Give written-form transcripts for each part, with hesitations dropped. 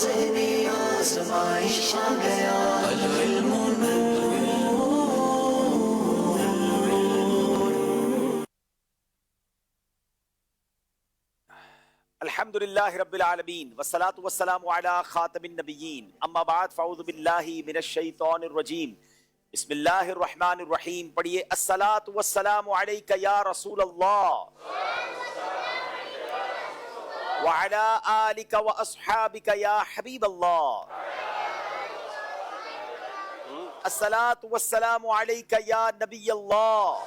ذہنی آزمائش آ گیا العلم الحمد للہ رب العالمین والصلاة والسلام علی خاتم النبیین اما بعد فاعوذ باللہ من الشیطان الرجیم بسم اللہ الرحمن الرحیم پڑھیے الصلاة والسلام علیک یا رسول اللہ وعلی آلک واصحابک یا حبیب اللہ الصلاة والسلام علیک یا نبی اللہ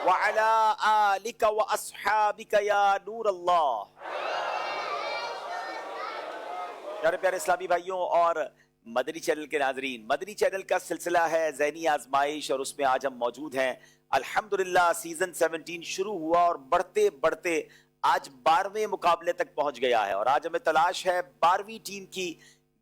وَعَلَىٰ آلِكَ وَأَصْحَابِكَ يَا نور اللہ۔ پیارے پیارے اسلامی بھائیوں اور مدنی چینل کے ناظرین، مدنی چینل کا سلسلہ ہے ذہنی آزمائش اور اس میں آج ہم موجود ہیں۔ الحمدللہ سیزن 17 شروع ہوا اور بڑھتے بڑھتے آج 12ویں مقابلے تک پہنچ گیا ہے، اور آج ہمیں تلاش ہے 12ویں ٹیم کی۔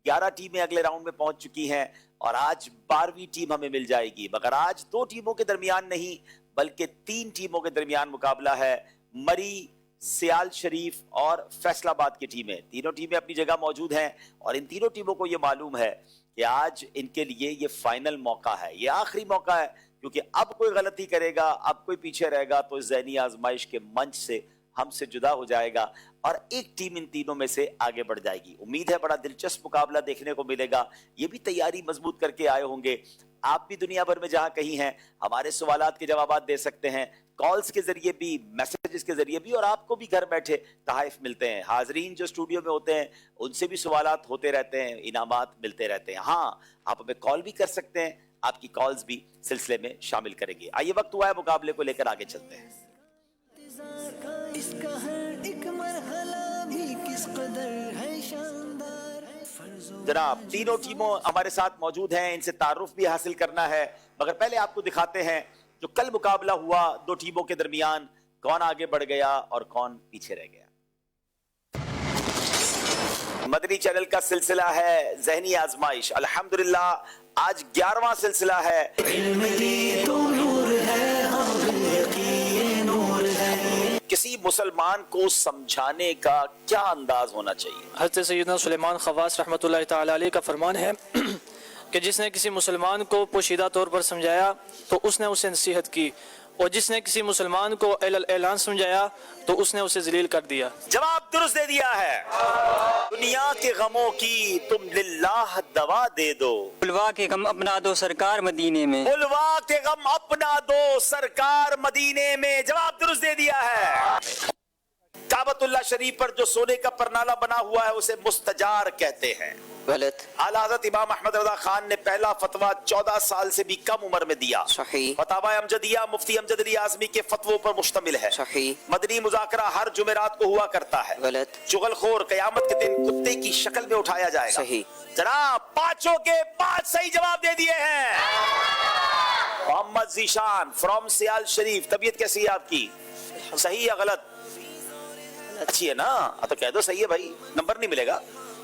11 ٹیمیں اگلے راؤنڈ میں پہنچ چکی ہیں اور آج 12ویں ٹیم ہمیں مل جائے گی، مگر آج 2 ٹیموں کے درمیان نہیں بلکہ 3 ٹیموں کے درمیان مقابلہ ہے۔ مری، سیال شریف اور فیصل آباد کی ٹیمیں، تینوں ٹیمیں اپنی جگہ موجود ہیں اور ان تینوں ٹیموں کو یہ معلوم ہے کہ آج ان کے لیے یہ فائنل موقع ہے، یہ آخری موقع ہے، کیونکہ اب کوئی غلطی کرے گا، اب کوئی پیچھے رہے گا تو اس ذہنی آزمائش کے منچ سے ہم سے جدا ہو جائے گا اور ایک ٹیم ان تینوں میں سے آگے بڑھ جائے گی۔ امید ہے بڑا دلچسپ مقابلہ دیکھنے کو ملے گا، یہ بھی تیاری مضبوط کر کے آئے ہوں گے۔ آپ بھی دنیا بھر میں جہاں کہیں ہیں ہمارے سوالات کے جوابات دے سکتے ہیں، کالز کے ذریعے بھی، میسیجز کے ذریعے بھی، اور آپ کو بھی گھر بیٹھے تحائف ملتے ہیں۔ حاضرین جو اسٹوڈیو میں ہوتے ہیں ان سے بھی سوالات ہوتے رہتے ہیں، انعامات ملتے رہتے ہیں۔ ہاں، آپ ہمیں کال بھی کر سکتے ہیں، آپ کی کالز بھی سلسلے میں شامل کریں گے۔ آئیے وقت ہوا ہے مقابلے کو لے کر آگے چلتے ہیں۔ اس کا ہر ایک مرحلہ بھی کس قدر ہے شاندار ہے۔ جناب تینوں ٹیموں ہمارے ساتھ موجود ہیں، ان سے تعارف بھی حاصل کرنا ہے، مگر پہلے آپ کو دکھاتے ہیں جو کل مقابلہ ہوا 2 ٹیموں کے درمیان، کون آگے بڑھ گیا اور کون پیچھے رہ گیا۔ مدنی چینل کا سلسلہ ہے ذہنی آزمائش، الحمدللہ آج 11واں سلسلہ ہے۔ علم دی تو نور ہے، ہم یقین نور ہے۔ کسی مسلمان کو سمجھانے کا کیا انداز ہونا چاہیے؟ حضرت سیدنا سلیمان خواص رحمۃ اللہ تعالی علیہ کا فرمان ہے کہ جس نے کسی مسلمان کو پوشیدہ طور پر سمجھایا تو اس نے اسے نصیحت کی، اور جس نے کسی مسلمان کو اعلان سمجھایا تو اس نے اسے ذلیل کر دیا۔ جواب درست دے دیا ہے۔ دنیا کے غموں کی تم للہ دوا دے دو، الوا کے غم اپنا دو سرکار مدینے میں، الوا کے غم اپنا دو سرکار مدینے میں۔ جواب درست دے دیا ہے۔ کعبۃ اللہ شریف پر جو سونے کا پرنالہ بنا ہوا ہے اسے مستجار کہتے ہیں۔ غلط۔ اعلیٰ حضرت امام احمد رضا خان نے پہلا فتویٰ 14 سال سے بھی کم عمر میں دیا۔ صحیح۔ فتاوی امجدیہ مفتی امجد علی اعظمی کے فتووں پر مشتمل ہے۔ صحیح۔ مدنی مذاکرہ ہر جمعرات کو ہوا کرتا ہے۔ غلط۔ چغل خور قیامت کے دن کتے کی شکل میں اٹھایا جائے گا۔ صحیح۔ جناب 5 کے 5 صحیح جواب دے دیے ہیں۔ محمد ذیشان فرام سیال شریف، طبیعت کیسی ہے آپ کی؟ صحیح یا غلط؟ اچھی ہے نا، تو کہہ دو صحیح ہے بھائی، نمبر نہیں ملے گا۔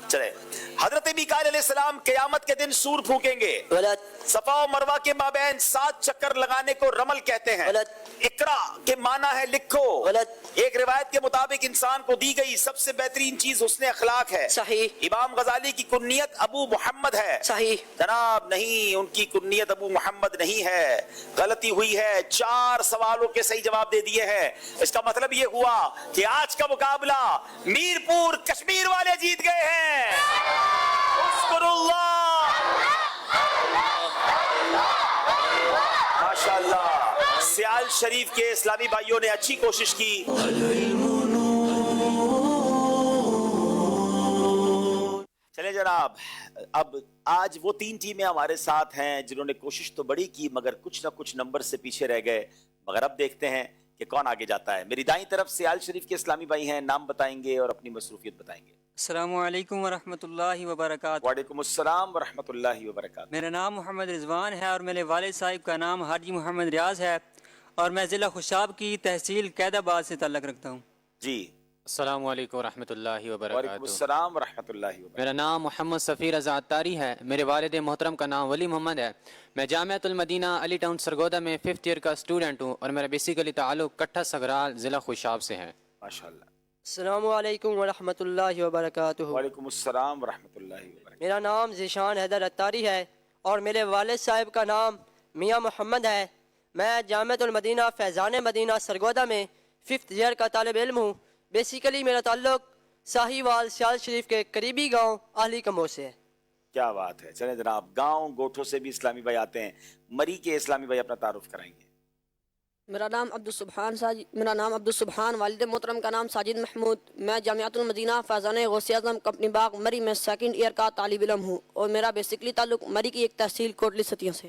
چلے، حضرت میکائیل علیہ السلام قیامت کے دن سور پھونکیں گے۔ غلط۔ صفا و مروہ کے مابین 7 چکر لگانے کو رمل کہتے ہیں۔ غلط۔ اقرا کے معنی ہے لکھو۔ غلط۔ ایک روایت کے مطابق انسان کو دی گئی سب سے بہترین چیز حسن اخلاق ہے۔ صحیح۔ امام غزالی کی کنیت ابو محمد ہے۔ صحیح۔ جناب نہیں، ان کی کنیت ابو محمد نہیں ہے، غلطی ہوئی ہے۔ 4 سوالوں کے صحیح جواب دے دیے ہیں۔ اس کا مطلب یہ ہوا کہ آج کا مقابلہ میرپور کشمیر والے جیت گئے ہیں۔ اذکر اللہ، ماشاءاللہ۔ سیال شریف کے اسلامی بھائیوں نے اچھی کوشش کی۔ چلیں جناب، اب آج وہ 3 ٹیمیں ہمارے ساتھ ہیں جنہوں نے کوشش تو بڑی کی مگر کچھ نہ کچھ نمبر سے پیچھے رہ گئے، مگر اب دیکھتے ہیں کہ کون آگے جاتا ہے۔ میری دائیں طرف سیال شریف کے اسلامی بھائی ہیں، نام بتائیں گے اور اپنی مصروفیت بتائیں گے۔ السلام علیکم ورحمۃ اللہ وبرکاتہ۔ وعلیکم السلام ورحمۃ اللہ وبرکاتہ۔ میرا نام محمد رضوان ہے اور میرے والد صاحب کا نام حاجی محمد ریاض ہے، اور میں ضلع خوشاب کی تحصیل قید آباد سے تعلق رکھتا ہوں۔ جی، السلام علیکم ورحمۃ اللہ وعلیکم وبرکاتہ۔ السلام ورحمۃ اللہ وبرکاتہ۔ میرا نام محمد سفیر رضا عطاری ہے، میرے والد محترم کا نام ولی محمد ہے۔ میں جامعۃ المدینہ علی ٹاؤن سرگودا میں 5th ایئر کا اسٹوڈنٹ ہوں، اور میرا بیسیکلی تعلق کٹھا سگرال ضلع خوشاب سے ہے۔ ماشاءاللہ۔ السلام علیکم ورحمۃ اللہ وبرکاتہ۔ وعلیکم السلام ورحمۃ اللہ وبرکاتہ۔ میرا نام ذیشان حیدر اتاری ہے اور میرے والد صاحب کا نام میاں محمد ہے۔ میں جامعۃ المدینہ فیضان مدینہ سرگودا میں 5th ایئر کا طالب علم ہوں۔ بیسیکلی میرا تعلق ساہیوال سیال شریف کے قریبی گاؤں آہلی کمو سے ہے۔ کیا بات ہے، چلیں جناب، گاؤں گوٹھوں سے بھی اسلامی بھائی آتے ہیں، مری کے اسلامی بھائی اپنا تعارف کرائیں گے۔ میرا نام عبدالسبحان، والد محترم کا نام ساجد محمود۔ میں جامعۃ المدینہ فیضان غوث اعظم کمپنی باغ مری میں 2nd ایئر کا طالب علم ہوں اور میرا بیسکلی تعلق مری کی ایک تحصیل کوٹلی ستیوں سے۔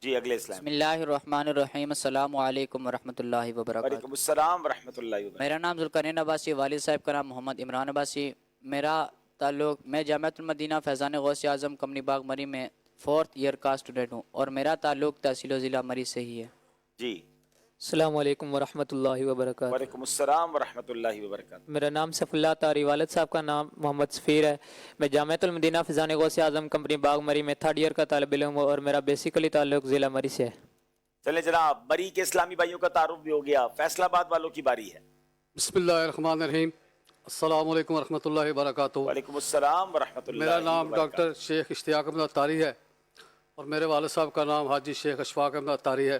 جی اگلے اسلام۔ بسم اللہ الرحمن الرحیم، السلام علیکم ورحمۃ اللہ وبرکاتہ۔ وعلیکم السلام ورحمۃ اللہ وبرکاتہ۔ میرا نام ذوالقرنین عباسی، والد صاحب کا نام محمد عمران عباسی۔ میں جامعۃ المدینہ فیضان غوث اعظم کمپنی باغ مری میں 4th ایئر کا اسٹوڈنٹ ہوں اور میرا تعلق تحصیل و ضلع مری سے ہی ہے۔ جی السلام علیکم ورحمۃ اللہ وبرکاتہ۔ وعلیکم السلام ورحمۃ اللہ وبرکاتہ۔ میرا نام سیف اللہ طاری، والد صاحب کا نام محمد سفیر ہے۔ میں جامعۃ المدینہ فیضان غوث اعظم کمپنی باغ مری میں 3rd ایئر کا طالب علم ہوں اور میرا بیسیکلی تعلق ضلع مری سے ہے۔ چلیں جناب، مری کے اسلامی بھائیوں کا تعارف بھی ہو گیا، فیصل آباد والوں کی باری ہے۔ بسم اللہ الرحمن الرحیم، السلام علیکم ورحمۃ اللہ وبرکاتہ۔ وعلیکم السلام ورحمۃ اللہ میرا نام وبرکاتہ۔ ڈاکٹر شیخ اشتیاق احمد اتاری ہے اور میرے والد صاحب کا نام حاجی شیخ اشفاق احمد اتاری ہے۔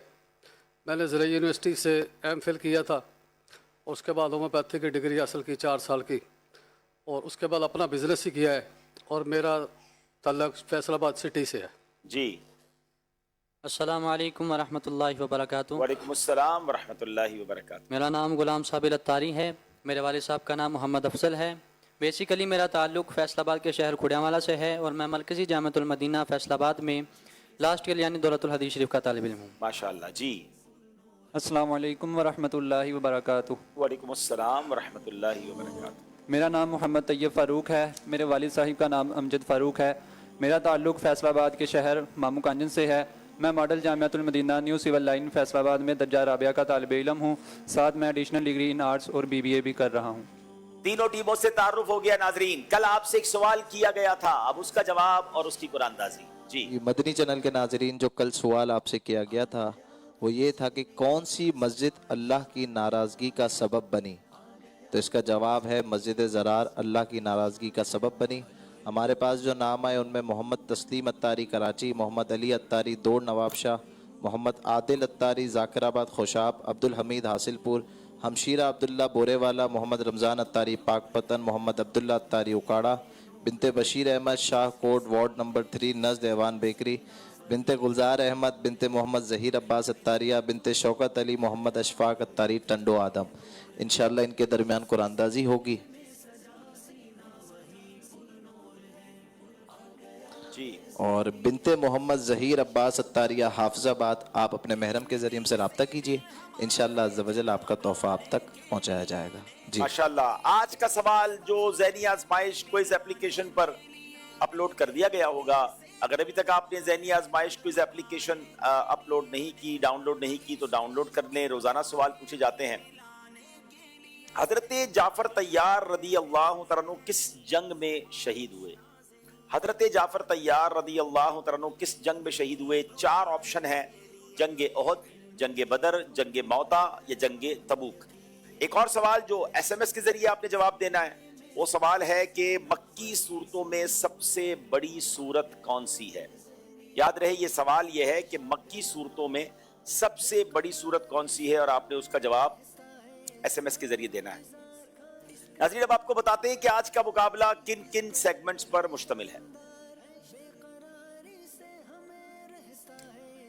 میں نے زرعی یونیورسٹی سے M.Phil کیا تھا اور اس کے بعد ہومیوپیتھی کی ڈگری حاصل کی 4 سال کی، اور اس کے بعد اپنا بزنس ہی کیا ہے اور میرا تعلق فیصل آباد سٹی سے ہے۔ جی السلام علیکم ورحمۃ اللہ وبرکاتہ۔ وعلیکم السلام ورحمۃ اللہ وبرکاتہ۔ میرا نام غلام صابر اتاری ہے، میرے والد صاحب کا نام محمد افضل ہے۔ بیسیکلی میرا تعلق فیصل آباد کے شہر کھڑیاوالا سے ہے اور میں مرکزی جامعۃ المدینہ فیصل آباد میں لاسٹ ایئر یعنی دولت الحدیث شریف کا طالب علم ہوں۔ ماشاءاللہ۔ جی السلام علیکم ورحمۃ اللہ وبرکاتہ۔ وعلیکم السلام ورحمۃ اللہ وبرکاتہ۔ میرا نام محمد طیب فاروق ہے، میرے والد صاحب کا نام امجد فاروق ہے۔ میرا تعلق فیصل آباد کے شہر مامو کانجن سے ہے۔ میں ماڈل جامعۃ المدینہ نیو سول لائن فیصل آباد میں درجہ رابعہ کا طالب علم ہوں، ساتھ میں ایڈیشنل ڈگری ان آرٹس اور BBA بھی کر رہا ہوں۔ تینوں ٹیموں سے تعارف ہو گیا۔ ناظرین، کل آپ سے ایک سوال کیا گیا تھا، اب اس کا جواب اور اس کی قرآن اندازی۔ جی مدنی چینل کے ناظرین، جو کل سوال آپ سے کیا گیا تھا وہ یہ تھا کہ کون سی مسجد اللہ کی ناراضگی کا سبب بنی؟ تو اس کا جواب ہے مسجد زرار اللہ کی ناراضگی کا سبب بنی۔ ہمارے پاس جو نام آئے ان میں محمد تسلیم اتاری کراچی، محمد علی اتاری دوڑ نواب شاہ، محمد عادل اتاری ذاکر آباد خوشاب، عبدالحمید حاصل پور، ہمشیرہ عبداللہ بورے والا، محمد رمضان اتاری پاک پتن، محمد عبداللہ اتاری اکاڑا، بنت بشیر احمد شاہ کوٹ وارڈ نمبر 3 نزد ایوان بیکری، بنت گلزار احمد، بنت محمد ظہیر عباس اتاریہ، بنت شوکت علی محمد اشفاق اتاری ٹنڈو آدم۔ انشاءاللہ ان کے درمیان قرآن اندازی ہوگی۔ جی اور بنت محمد ظہیر عباس اتاریہ حافظ آباد، آپ اپنے محرم کے ذریعے سے رابطہ کیجئے، انشاءاللہ عز و جل آپ کا تحفہ آپ تک پہنچایا جائے گا۔ جی ماشاءاللہ۔ آج کا سوال جو ذہنی آزمائش کوئز اپلیکیشن پر اپلوڈ کر دیا گیا ہوگا، اگر ابھی تک آپ نے ذہنی آزمائش کوئز اپلیکیشن اپلوڈ نہیں کی، ڈاؤن لوڈ نہیں کی تو ڈاؤن لوڈ کر لیں۔ روزانہ سوال پوچھے جاتے ہیں۔ حضرت جعفر طیار رضی اللہ تعالیٰ عنہ کس جنگ میں شہید ہوئے؟ حضرت جعفر طیار رضی اللہ تعالیٰ عنہ کس جنگ میں شہید ہوئے؟ 4 آپشن ہیں: جنگ احد، جنگ بدر، جنگ موتا یا جنگ تبوک۔ ایک اور سوال جو SMS کے ذریعے آپ نے جواب دینا ہے، وہ سوال ہے کہ مکی صورتوں میں سب سے بڑی صورت کون سی ہے؟ یاد رہے یہ سوال یہ ہے کہ مکی صورتوں میں سب سے بڑی صورت کون سی ہے، اور آپ نے اس کا جواب SMS کے ذریعے دینا ہے۔ ناظرین، اب آپ کو بتاتے ہیں کہ آج کا مقابلہ کن کن سیگمنٹس پر مشتمل ہے۔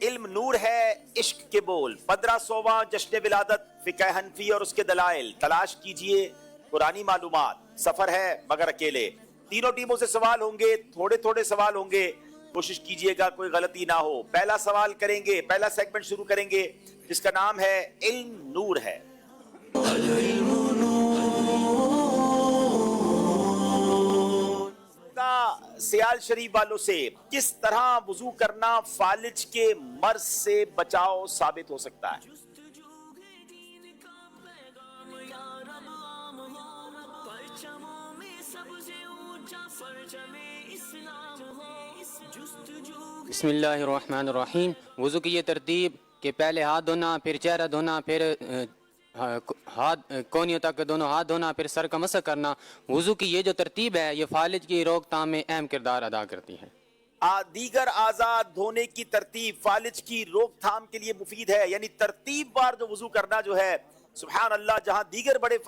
علم نور ہے، عشق کے بول، 1500واں جشن ولادت، فقہ حنفی اور اس کے دلائل، تلاش کیجئے قرآنی معلومات، سفر ہے مگر اکیلے۔ تینوں ٹیموں سے سوال ہوں گے، تھوڑے تھوڑے سوال ہوں گے، کوشش کیجئے گا کوئی غلطی نہ ہو۔ پہلا سوال کریں گے، پہلا سیگمنٹ شروع کریں گے جس کا نام ہے علم نور ہے۔ سیال شریف والوں سے کس طرح وضو کرنا فالج کے مرض سے بچاؤ ثابت ہو سکتا ہے؟ بسم اللہ الرحمن الرحیم۔ وضو کی یہ ترتیب کہ پہلے ہاتھ دھونا، پھر چہرہ دھونا، پھر کونیوں تک دونوں ہاتھ دھونا، پھر سر کا مسح کرنا. وضو کی یہ جو ترتیب ہے یہ فالج کی روک تھام میں اہم کردار ادا کرتی ہے. دیگر اعضاء دھونے کی ترتیب فالج کی روک تھام کے لیے مفید ہے. یعنی ترتیب وار جو وضو کرنا جو ہے، سبحان اللہ، جہاں دیگر بڑے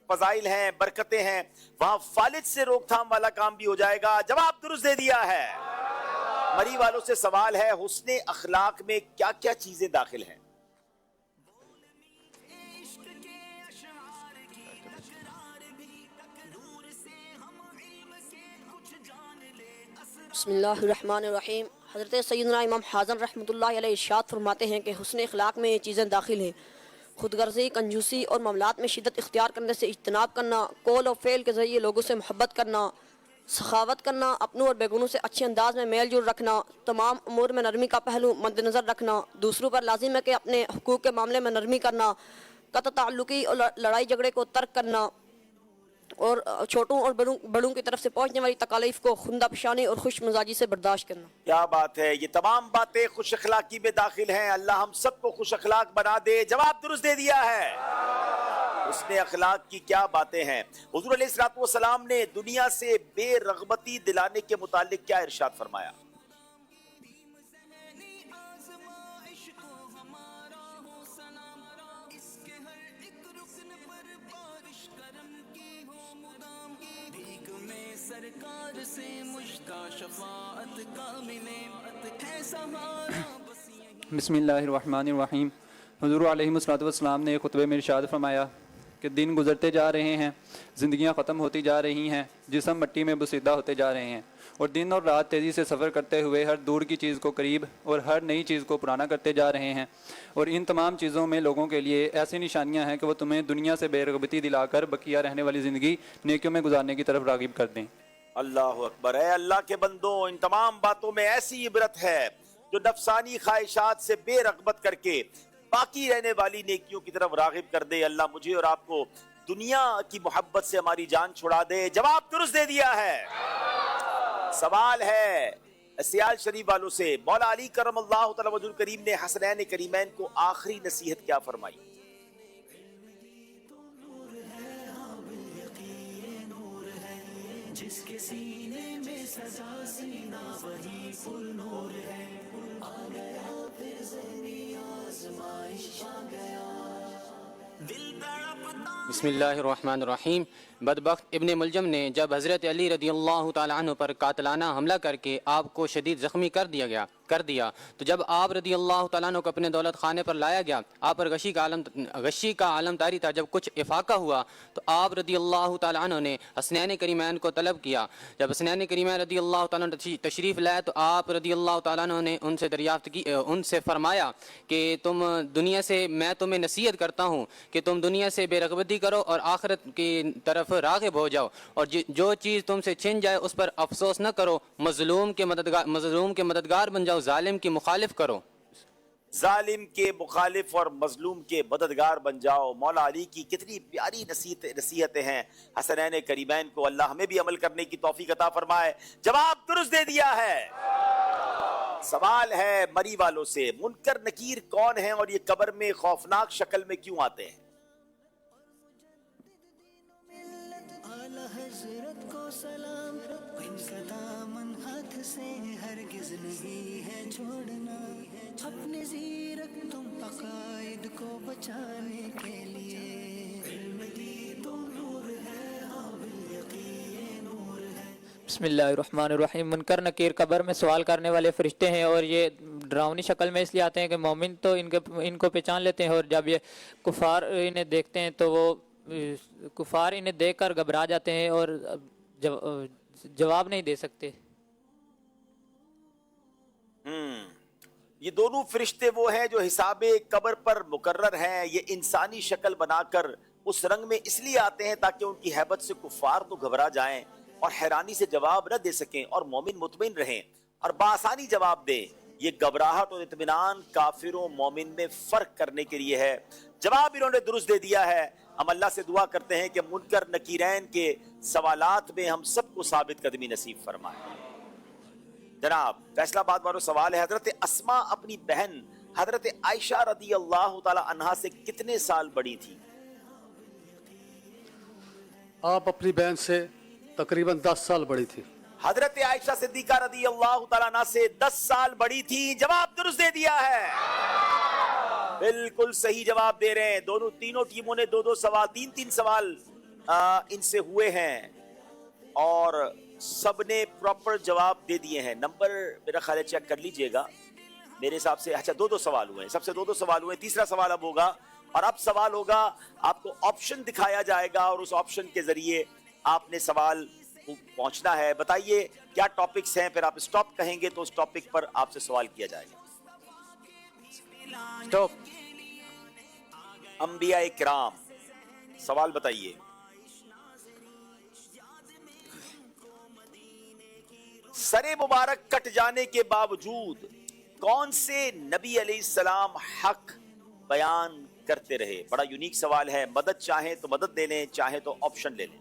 فضائل ہیں، برکتیں ہیں، وہاں فالج سے روک تھام والا کام بھی ہو جائے گا. جواب درست دے دیا ہے. مری والوں سے سوال ہے، حسن اخلاق میں کیا کیا چیزیں داخل ہیں؟ بسم اللہ الرحمن الرحیم. حضرت سیدنا امام حازم رحمۃ اللہ علیہ ارشاد فرماتے ہیں کہ حسن اخلاق میں یہ چیزیں داخل ہیں: خود غرضی، کنجوسی اور معاملات میں شدت اختیار کرنے سے اجتناب کرنا، قول و فعل کے ذریعے لوگوں سے محبت کرنا، سخاوت کرنا، اپنوں اور بیگنوں سے اچھے انداز میں میل جول رکھنا، تمام امور میں نرمی کا پہلو مد نظر رکھنا، دوسروں پر لازم ہے کہ اپنے حقوق کے معاملے میں نرمی کرنا، قطع تعلقی اور لڑائی جھگڑے کو ترک کرنا، اور چھوٹوں اور بڑوں کی طرف سے پہنچنے والی تکالیف کو خندہ پیشانی اور خوش مزاجی سے برداشت کرنا. کیا بات ہے، یہ تمام باتیں خوش اخلاقی میں داخل ہیں. اللہ ہم سب کو خوش اخلاق بنا دے. جواب درست دے دیا ہے. اس نے اخلاق کی کیا باتیں ہیں؟ حضور علیہ الصلوۃ والسلام نے دنیا سے بے رغبتی دلانے کے متعلق کیا ارشاد فرمایا؟ بسم اللہ الرحمن الرحیم. حضور علیہ الصلوۃ والسلام نے خطبے میں ارشاد فرمایا کہ دن گزرتے جا رہے ہیں، زندگیاں ختم ہوتی جا رہی ہیں، جسم مٹی میں بسیدہ ہوتے جا رہے ہیں، اور دن اور رات تیزی سے سفر کرتے ہوئے ہر دور کی چیز کو قریب اور ہر نئی چیز کو پرانا کرتے جا رہے ہیں. اور ان تمام چیزوں میں لوگوں کے لیے ایسی نشانیاں ہیں کہ وہ تمہیں دنیا سے بے رغبتی دلا کر بقیہ رہنے والی زندگی نیکیوں میں گزارنے کی طرف راغب کر دیں. اللہ اکبر. اے اللہ کے بندوں، ان تمام باتوں میں ایسی عبرت ہے جو نفسانی خواہشات سے بے رغبت کر کے باقی رہنے والی نیکیوں کی طرف راغب کر دے. اللہ مجھے اور آپ کو دنیا کی محبت سے ہماری جان چھڑا دے. جواب درست دے دیا ہے. سوال ہے سیال شریف والوں سے، مولا علی کرم اللہ تعالی وجہ الکریم نے حسنین کریمین کو آخری نصیحت کیا فرمائی؟ جس کے سینے میں سزا سینہ وہی پر نور ہے. آ گیا پھر ذہنی آزمائش آ گیا. بسم اللہ الرحمن الرحیم. بدبخت ابن ملجم نے جب حضرت علی رضی اللہ تعالیٰ عنہ پر قاتلانہ حملہ کر کے آپ کو شدید زخمی کر دیا تو جب آپ رضی اللہ تعالیٰ عنہ کو اپنے دولت خانے پر لایا گیا، آپ پر غشی کا عالم طاری تھا. جب کچھ افاقہ ہوا تو آپ رضی اللہ تعالیٰ عنہ نے حسنین کریمین کو طلب کیا. جب حسنین کریمین رضی اللہ تعالیٰ عنہ تشریف لائے تو آپ رضی اللہ تعالیٰ عنہ نے ان سے دریافت کی، ان سے فرمایا کہ تم دنیا سے، میں تمہیں نصیحت کرتا ہوں کہ تم دنیا سے بے رغبتی کرو اور آخرت کی طرف راغب ہو جاؤ، اور جو چیز تم سے چھن جائے اس پر افسوس نہ کرو. مظلوم کے مددگار بن جاؤ، ظالم کی مخالف کرو. ظالم کے مخالف اور مظلوم کے مددگار بن جاؤ. مولا علی کی کتنی پیاری نصیحتیں ہیں حسنین کریمین کو. اللہ ہمیں بھی عمل کرنے کی توفیق عطا فرمائے. جواب درست دے دیا ہے. سوال ہے مری والوں سے، منکر نکیر کون ہیں اور یہ قبر میں خوفناک شکل میں کیوں آتے ہیں؟ اعلی حضرت کو سلام، ان کا دامن ہاتھ سے ہرگز نہیں ہے چھوڑنا. اپنے زیرک تم عقائد کو بچانے کے لیے علم دی تم نور ہے، قابل یقین نور ہے. بسم اللہ الرحمن الرحیم. منکر نکیر قبر میں سوال کرنے والے فرشتے ہیں، اور یہ ڈراؤنی شکل میں اس لیے آتے ہیں کہ مومن تو ان کو پہچان لیتے ہیں، اور جب یہ کفار انہیں دیکھتے ہیں تو وہ کفار انہیں دیکھ کر گھبرا جاتے ہیں اور جواب نہیں دے سکتے. یہ دونوں فرشتے وہ ہیں جو حساب قبر پر مقرر ہیں. یہ انسانی شکل بنا کر اس رنگ میں اس لیے آتے ہیں تاکہ ان کی ہیبت سے کفار تو گھبرا جائیں اور حیرانی سے جواب نہ دے سکیں، اور مومن مطمئن رہیں اور بآسانی جواب دیں. یہ گھبراہٹ اور اطمینان کافر و مومن میں فرق کرنے کے لیے ہے. جواب انہوں نے درست دے دیا ہے. ہم اللہ سے دعا کرتے ہیں کہ منکر نکیرین کے سوالات میں ہم سب کو ثابت قدمی نصیب فرمائے. جناب فیصلہ آباد والوں سوال ہے، حضرت اسما اپنی بہن हजरत आयशा रदी अल्लाह ताला अन्हा से कितने साल बड़ी थी? आप अपनी बहन से तकरीबन 10 साल बड़ी थी। हजरत आयशा सिद्दीका रदी अल्लाह ताला अन्हा से 10 साल बड़ी थी। जवाब दुरुस्त दे दिया है, बिल्कुल सही जवाब दे रहे हैं। तीनों टीमों ने 2-2 सवाल, 3-3 सवाल इनसे हुए हैं और सबने प्रॉपर जवाब दे दिए हैं। नंबर मेरा ख्याल है चेक कर लीजिएगा मेरे हिसाब से। अच्छा, 2-2 सवाल हुए हैं, सबसे 2-2 सवाल हुए। तीसरा सवाल अब होगा और अब सवाल होगा, आपको ऑप्शन दिखाया जाएगा और उस ऑप्शन के जरिए आपने सवाल पहुंचना है। बताइए क्या टॉपिक्स हैं, फिर आप स्टॉप कहेंगे तो उस टॉपिक पर आपसे सवाल किया जाएगा। स्टॉप। अंबिया इकराम, सवाल बताइए। सरे मुबारक कट जाने के बावजूद कौन से नबी अलैहिस्सलाम हक बयान करते रहे? बड़ा यूनिक सवाल है। मदद चाहे तो मदद ले लें, चाहे तो ऑप्शन ले लें।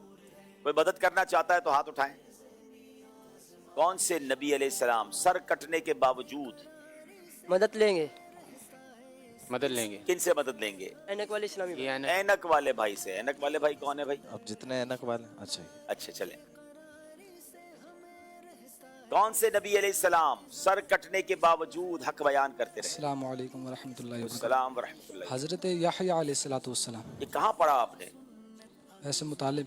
कोई मदद करना चाहता है तो हाथ उठाएं। कौन से नबी अलैहिस्सलाम सर कटने के बावजूद मदद लेंगे? मदद लेंगे। किन से मदद लेंगे? ऐनक वाले इस्लामी भाई। ऐनक वाले भाई से। ऐनक वाले भाई कौन है भाई? अब जितने ऐनक वाले। अच्छा चले। कौन से नबी अलैहिस्सलाम सर कटने के बावजूद हक बयान करते रहे? अस्सलाम वालेकुम वरहमतुल्लाहि अस्सलाम वरहमतुल्लाहि। हज़रत याहया अलैहिस्सलातु वस्सलाम। ये कहाँ पढ़ा आपने? ऐसे मुतालिब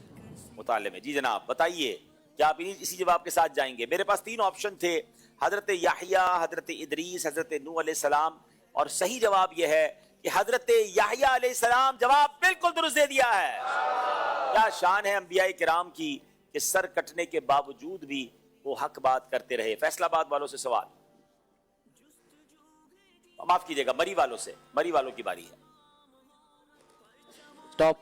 में। जी जनाब, बताइए क्या आप इसी जवाब के साथ जाएंगे? मेरे पास 3 ऑप्शन थे, हजरत याहया, हजरत इदरीस, हजरत नूह अलैहिस्सलाम, और सही जवाब यह है कि हजरत याहया अलैहिस्सलाम। जवाब बिल्कुल दुरुस्त दे दिया है। क्या शान है अंबिया किराम की कि सर कटने के बावजूद भी वो हक बात करते रहे। फैसलाबाद वालों से सवाल, माफ कीजिएगा मरी वालों से। मरी वालों की बारी है। स्टॉप।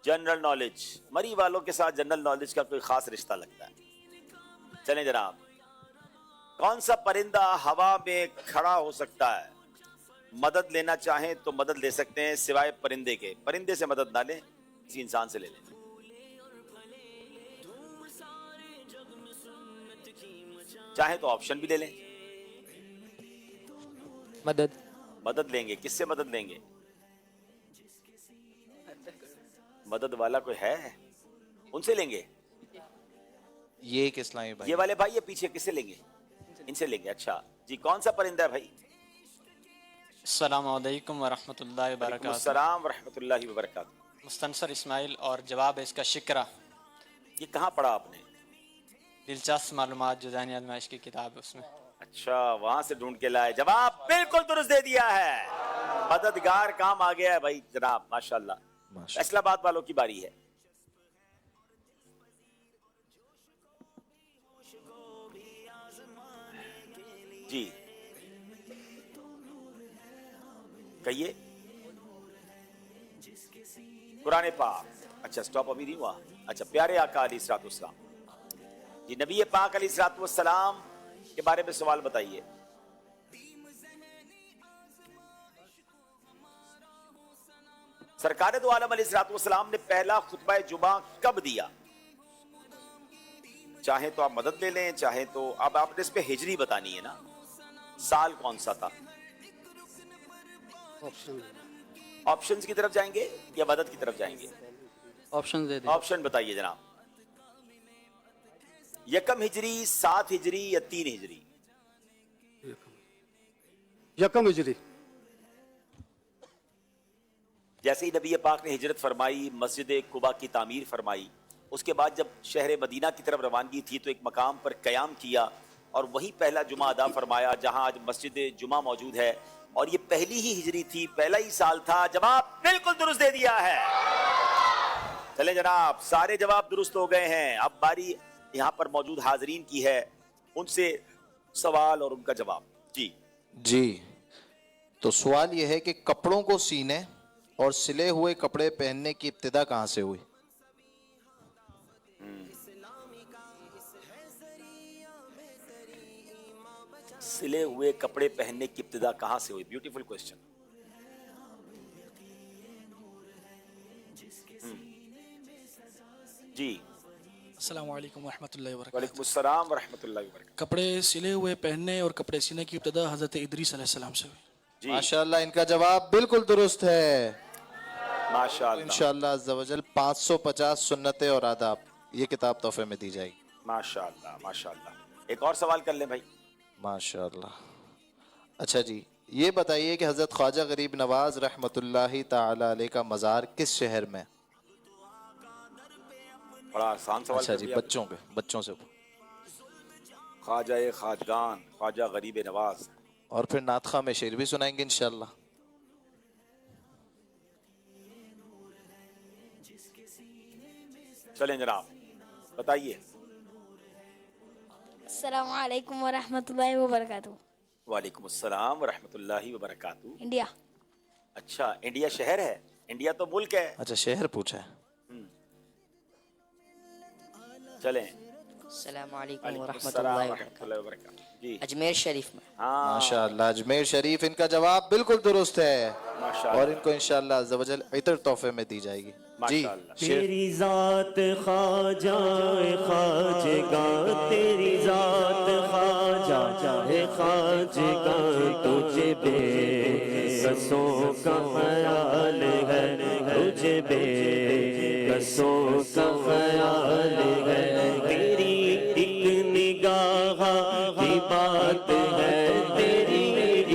जनरल नॉलेज, मरी वालों के साथ जनरल नॉलेज का कोई खास रिश्ता लगता है। चलें जनाब, कौन सा परिंदा हवा में खड़ा हो सकता है? मदद लेना चाहें तो मदद ले सकते हैं, सिवाय परिंदे के। परिंदे से मदद ना लें, किसी इंसान से ले लें। चाहे तो ऑप्शन भी ले लें। मदद लेंगे। किससे मदद लेंगे? मदद वाला कोई है? उनसे लेंगे। ये एक इस्लामी भाई, ये वाले भाई, ये पीछे किससे लेंगे? इनसे लेंगे। अच्छा जी, कौन सा परिंदा है भाई? अस्सलामु अलैकुम वरहमतुल्लाहि वबरकातुहू। अस्सलाम वरहमतुल्लाहि वबरकातुहू। मुस्तनसर इस्माइल, और जवाब है इसका शिक्रा। ये कहाँ पढ़ा आपने? दिलचस्प मालूमात जो ज़हनी आज़माइश की किताब है उसमें। अच्छा, वहां से ढूंढ के लाए। जवाब बिल्कुल दुरुस्त दे दिया है। मददगार काम आ गया है भाई जनाब, माशाल्लाह। फैसलाबाद वालों की बारी है। जी कहिए। कुरान पाक। अच्छा, स्टॉप अभी नहीं हुआ। अच्छा, प्यारे आका अलैहिस्सलाम जी, नबी पाक अलैहिस्सलाम के बारे में सवाल बताइए। सरकार दो आलम अलैहिस्सलाम ने पहला खुतबा जुमा कब दिया? चाहे तो आप मदद ले लें, चाहे तो अब आपने इस पे हिजरी बतानी है ना, साल कौन सा था? ऑप्शंस की तरफ जाएंगे या मदद की तरफ जाएंगे? ऑप्शन दे दें। ऑप्शन बताइए जनाब। यकम हिजरी, 7 हिजरी या 3 हिजरी? यकम हिजरी। जैसे ही नबी पाक ने हिजरत फरमाई, मस्जिद कुबा की तामीर फरमाई, उसके बाद जब शहर मदीना की तरफ रवानगी थी तो एक मकाम पर क़याम किया और वही पहला जुमा अदा फरमाया जहां आज मस्जिद जुमा मौजूद है, और ये पहली ही हिजरी थी, पहला ही साल था। जवाब बिल्कुल दुरुस्त दे दिया है। चले जनाब, सारे जवाब दुरुस्त हो गए हैं। अब बारी यहाँ पर मौजूद हाजरीन की है, उनसे सवाल और उनका जवाब। जी तो सवाल यह है कि कपड़ों को सीने और सिले हुए कपड़े पहनने की इब्तिदा कहाँ से हुई? सिले हुए कपड़े पहनने की इब्तिदा कहाँ से हुई? Beautiful question. जी السلام علیکم ورحمۃ اللہ وبرکاتہ. وعلیکم السلام ورحمۃ اللہ وبرکاتہ. کپڑے سلے ہوئے پہننے اور کپڑے سینے کی ابتدا حضرت ادریس علیہ السلام سے ہوئی. ماشاءاللہ ان کا جواب بالکل درست ہے. ماشاءاللہ. انشاءاللہ عز و جل 550 سنتیں اور آداب یہ کتاب تحفے میں دی جائے گی. ماشاءاللہ ماشاءاللہ. ایک اور سوال کر لیں بھائی. ماشاءاللہ. اچھا جی یہ بتائیے کہ حضرت خواجہ غریب نواز رحمۃ اللہ تعالی علیہ کا مزار کس شہر میں؟ بڑا آسان سوال. اچھا جی بچوں سے خواجہ خواجگان خواجہ غریب نواز. اور پھر نعت خواہ میں شعر بھی سنائیں گے انشاءاللہ. چلیں جناب بتائیے. السلام علیکم ورحمۃ اللہ وبرکاتہ. وعلیکم السلام ورحمۃ اللہ وبرکاتہ. انڈیا. اچھا انڈیا شہر ہے؟ انڈیا تو ملک ہے. اچھا شہر پوچھا ہے. چلیں. السلام علیکم ورحمۃ اللہ وبرکاتہ. جی اجمیر شریف میں. ماشاءاللہ اجمیر شریف ان کا جواب بالکل درست ہے اور ان کو انشاءاللہ عز و جل عطر تحفے میں دی جائے گی. جی تیری ذات خواجہ خواجگاں تیری ذات خواجہ خواجگاں تجھے بے کسوں کا خیال ہے تجھے بے کسوں کا خیال ہے. تیری ایک نگاہ کی بات ہے تیری ایک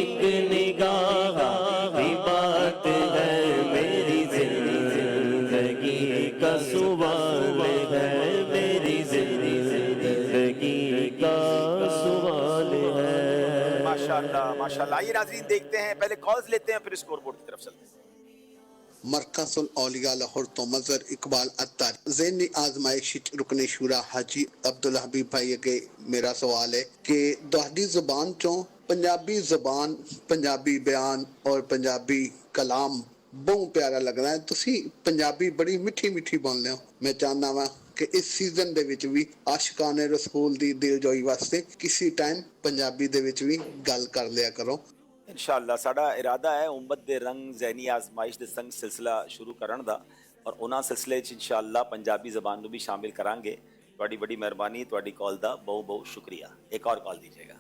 نگاہ کی بات ہے میری زندگی کا سوال ہے میری زندگی کا سوال ہے. ماشاءاللہ ماشاءاللہ. آئیے ناظرین دیکھتے ہیں پہلے کالز لیتے ہیں پھر اسکور بورڈ کی طرف چلتے ہیں. مرکز الاولیاء لاہور تو مظہر اقبال اتار ذہنی آزمائش رکن شورا حاجی عبدالحبیب بھائی اگے میرا سوال ہے کہ دہلی زبان چوں پنجابی زبان پنجابی بیان اور پنجابی کلام بہت پیارا لگ رہا ہے. تسی پنجابی بڑی میٹھی میٹھی بول رہے ہو. میں چاہنا وا کہ اس سیزن دے وچ بھی عاشقان رسول دی دل جوئی واسطے کسی ٹائم پنجابی دے وچ بھی گل کر لیا کرو. انشاءاللہ ساڈا ارادہ ہے امت دے رنگ ذہنی آزمائش دے سنگ سلسلہ شروع کرن دا اور انہاں سلسلے چ انشاءاللہ پنجابی زبان نو بھی شامل کران گے. تواڈی بڑی مہربانی تواڈی کال دا بہت بہت شکریہ. ایک اور کال دیجیے گا.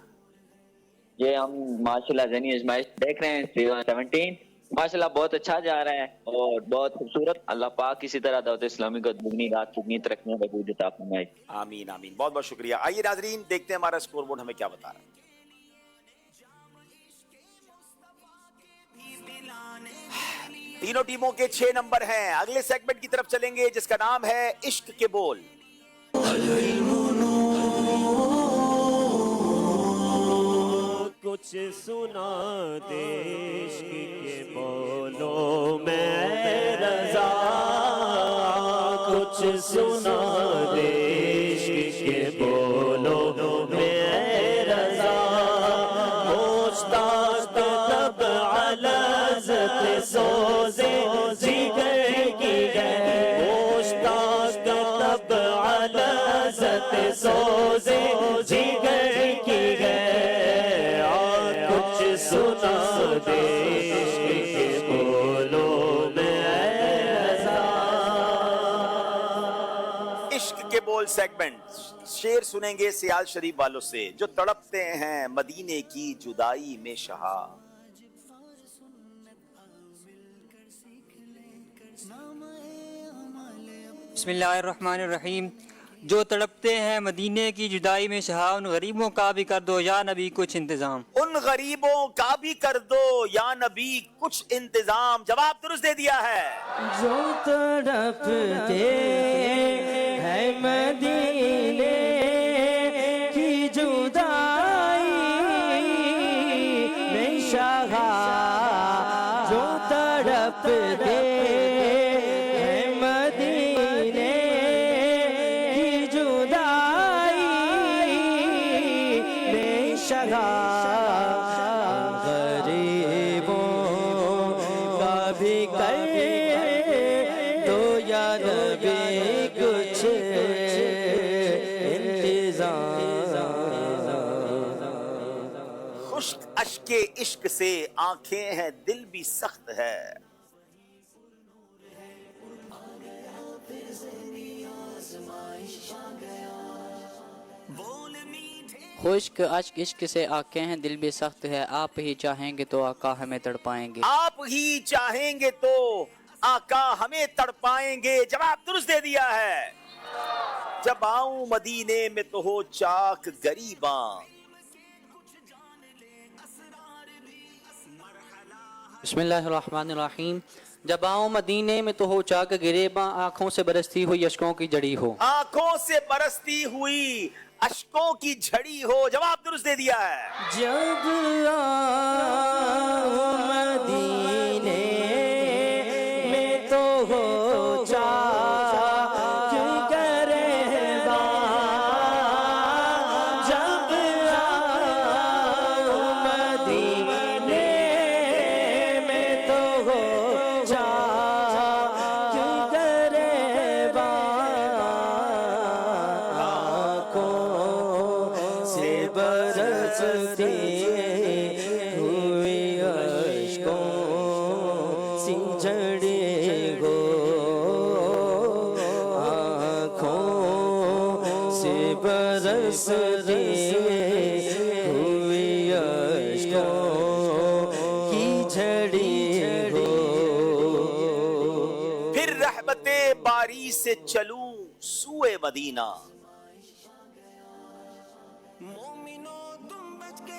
یہ ہم ماشاءاللہ ذہنی آزمائش دیکھ رہے ہیں سیزن 17 ماشاءاللہ بہت اچھا جا رہا ہے اور بہت خوبصورت. اللہ پاک اسی طرح دعوت اسلامی کو دگنی رات دگنی ترقیاں بخود عطا فرمائے. آمین آمین. بہت بہت شکریہ. آئیے ناظرین دیکھتے ہیں ہمارا اسکور بورڈ ہمیں کیا بتا رہا ہے. تینوں ٹیموں کے 6 نمبر ہیں. اگلے سیگمنٹ کی طرف چلیں گے جس کا نام ہے عشق کے بول. کچھ سنا دے عشق کے بولوں میں رضا کچھ سنا دے عشق کے بولوں میں رضا مشتاق تب علازت سوزے جگر کی ہے مشتاق تب علازت سوزے جگر کی ہے. سنا دے عشق کے بولوں میں رضا. عشق کے بول سیگمنٹ. شعر سنیں گے سیال شریف والوں سے جو تڑپتے ہیں مدینے کی جدائی میں شہا. بسم اللہ الرحمن الرحیم. جو تڑپتے ہیں مدینے کی جدائی میں شہا ان غریبوں کا بھی کر دو یا نبی کچھ انتظام. ان غریبوں کا بھی کر دو یا نبی کچھ انتظام. جواب درست دے دیا ہے. جو تڑپتے ہیں مدینے کی جدائی میں شہا جو تڑپتے غریبوں کا بھی کر دو یا نبی کچھ انتظام. خشک اشک عشق سے آنکھیں ہیں دل بھی سخت ہے. خشک اشک عشق سے آنکھیں ہیں دل بھی سخت ہے آپ ہی چاہیں گے تو آقا ہمیں تڑپائیں گے آپ ہی چاہیں گے تو آقا ہمیں تڑپائیں گے. جواب درست دے دیا ہے. جب آؤں مدینے میں تو ہو چاک گریباں. بسم اللہ الرحمن الرحیم. جب آؤں مدینے میں تو ہو چاک گریباں آنکھوں سے برستی ہوئی اشکوں کی جڑی ہو. آنکھوں سے برستی ہوئی اشکوں کی جھڑی ہو. جواب درست دے دیا ہے. جب آؤں مدینے میں تو ہو چاک گریباں جب آؤں مدینے میں تو ہو چاک گریباں سے برستی ہوئی اشکوں سی جڑی ہو. آنکھوں سے برستی ہوئی اشکوں کی جڑی ہو. پھر رحمت باری سے چلوں سوئے مدینہ.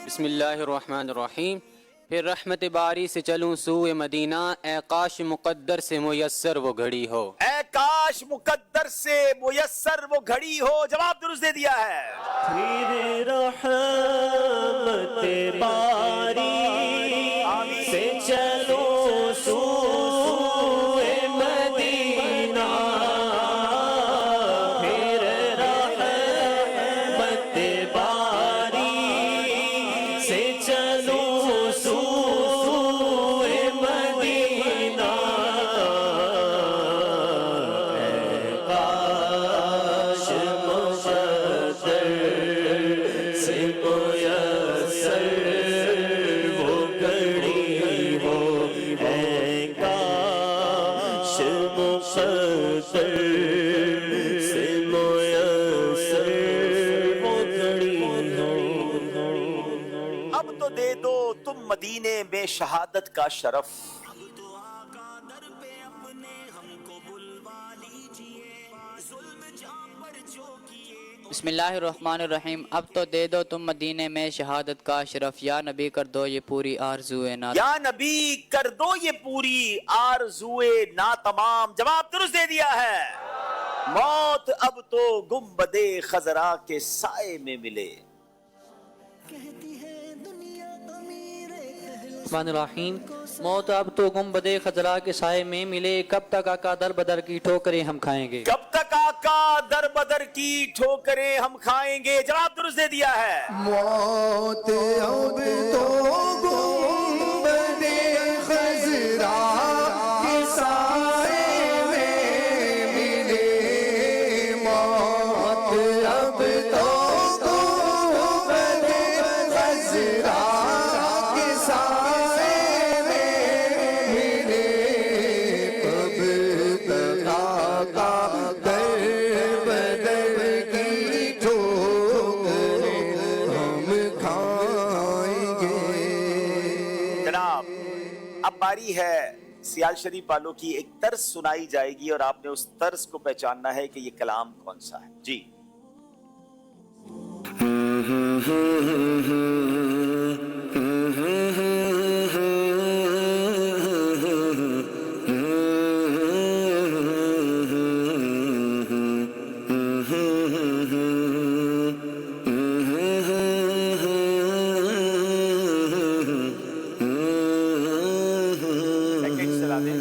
بسم اللہ الرحمن الرحیم. پھر رحمت باری سے چلوں سوئے مدینہ اے کاش مقدر سے میسر وہ گھڑی ہو. اے کاش مقدر سے میسر وہ گھڑی ہو. جواب درست دے دیا ہے. پھر رحمت باری سے چلو سوئے مدینہ. پھر رحمت باری سے چلو سوئے مدینہ. اے کاش مقدر سے میسر وہ گھڑی ہو. اے کاش مقدر سے میسر وہ گھڑی ہو. اب تو دے دو تم مدینے میں شہادت کا شرف. بسم اللہ الرحمن الرحیم. اب تو دے دو تم مدینے میں شہادت کا شرف. یا نبی کر دو یہ پوری آرزوئے نا. یا نبی کر دو یہ پوری آرزوئے ناتمام. جواب درست دے دیا ہے. موت اب تو گنبد خضرا کے سائے میں ملے. الرحمن الرحیم. موت اب تو گنبد خضرا کے سائے میں ملے. کب تک آقا در بدر کی ٹھوکریں ہم کھائیں گے. کب تک آقا در بدر کی ٹھوکریں ہم کھائیں گے. جواب درست دے دیا ہے. موت اب تو گنبد خضرا کے سائے میں ملے. موت اب تو گنبد خضرا کے سائے میں ملے. کب تک آقا در بدر کی ٹھوکریں ہم کھائیں گے. جناب اب باری ہے سیال شریف والوں کی. ایک طرز سنائی جائے گی اور آپ نے اس طرز کو پہچاننا ہے کہ یہ کلام کون سا ہے. جی چلا دیں.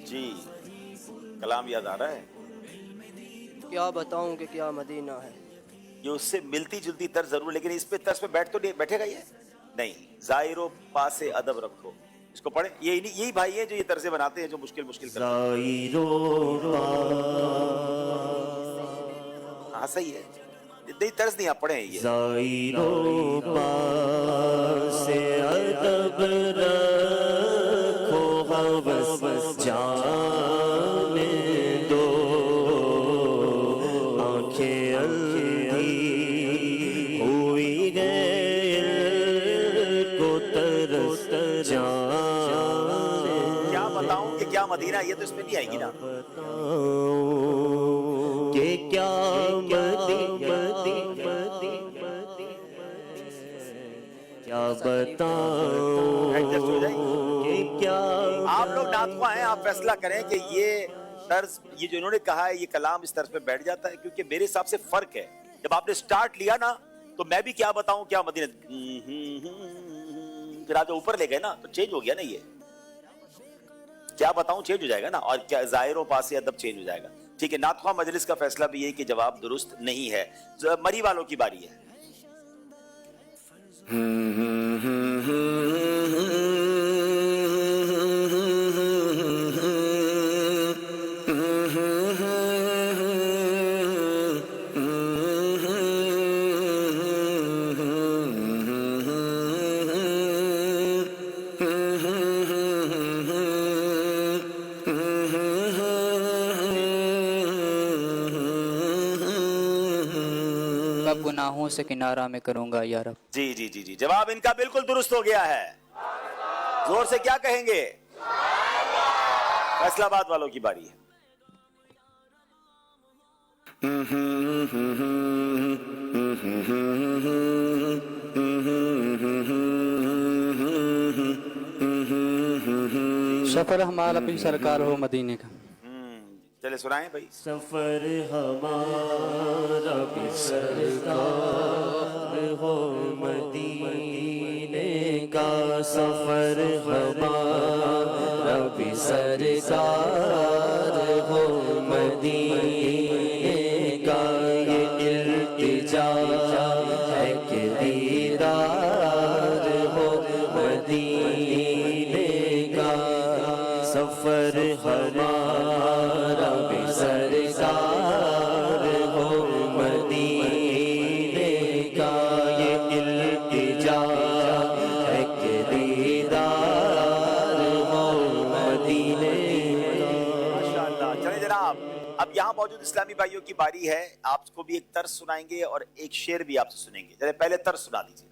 جی کلام یاد آ رہا ہے. کیا بتاؤں کہ کیا مدینہ ہے. یہ اس سے ملتی جلتی طرز ضرور, لیکن اس پہ طرز پہ بیٹھے گا یہ نہیں. ظاہر و پاس ادب رکھو. اس کو پڑھیں. یہی بھائی ہیں جو یہ طرزیں بناتے ہیں جو مشکل ظاہر و ہاں صحیح ہے. اتنی طرز نہیں آپ پڑھیں یہ زائروں پاس ادب رکھو ہوس جانے دو آنکھیں اندھی ہوئی گئے کو ترس جانے کیا بتاؤں کہ کیا مدینہ یہ تو اس میں نہیں آئے گی نا کہ کیا کیا بتاؤں کہ کیا آپ لوگ ناطقہ ہیں آپ فیصلہ کریں کہ یہ طرز یہ جو انہوں نے کہا ہے یہ کلام اس طرز پہ بیٹھ جاتا ہے کیونکہ میرے حساب سے فرق ہے جب آپ نے سٹارٹ لیا نا تو میں بھی کیا بتاؤں کیا مدینہ پھر آپ جو اوپر لے گئے نا تو چینج ہو گیا نا یہ کیا بتاؤں چینج ہو جائے گا نا اور کیا ظاہروں پاس ادب چینج ہو جائے گا ٹھیک ہے ناطقہ مجلس کا فیصلہ بھی یہ کہ جواب درست نہیں ہے مری والوں کی باری ہے گناہوں سے کنارہ میں کروں گا یا رب جی جی جی جی جواب ان کا بالکل درست ہو گیا ہے زور سے کیا کہیں گے فیصلہ آباد والوں کی باری ہے سفر ہمارا بھی سرکار ہو مدینے کا چلے سنائیں بھائی سفر ہمارا بھی سرکار ہو مدینے کا سفر ہمارا بھی سرکار ہو مدینے کا یہ التجا ہے کہ دیدار ہو مدینے کا سفر ہمارا بھی سرکار ہو مدینے کا یہ التجا ہے کہ دیدار ہو مدینے کا ماشاءاللہ چلے جناب اب یہاں موجود اسلامی بھائیوں کی باری ہے آپ کو بھی ایک طرز سنائیں گے اور ایک شعر بھی آپ سے سنیں گے چلے پہلے طرز سنا دیجیے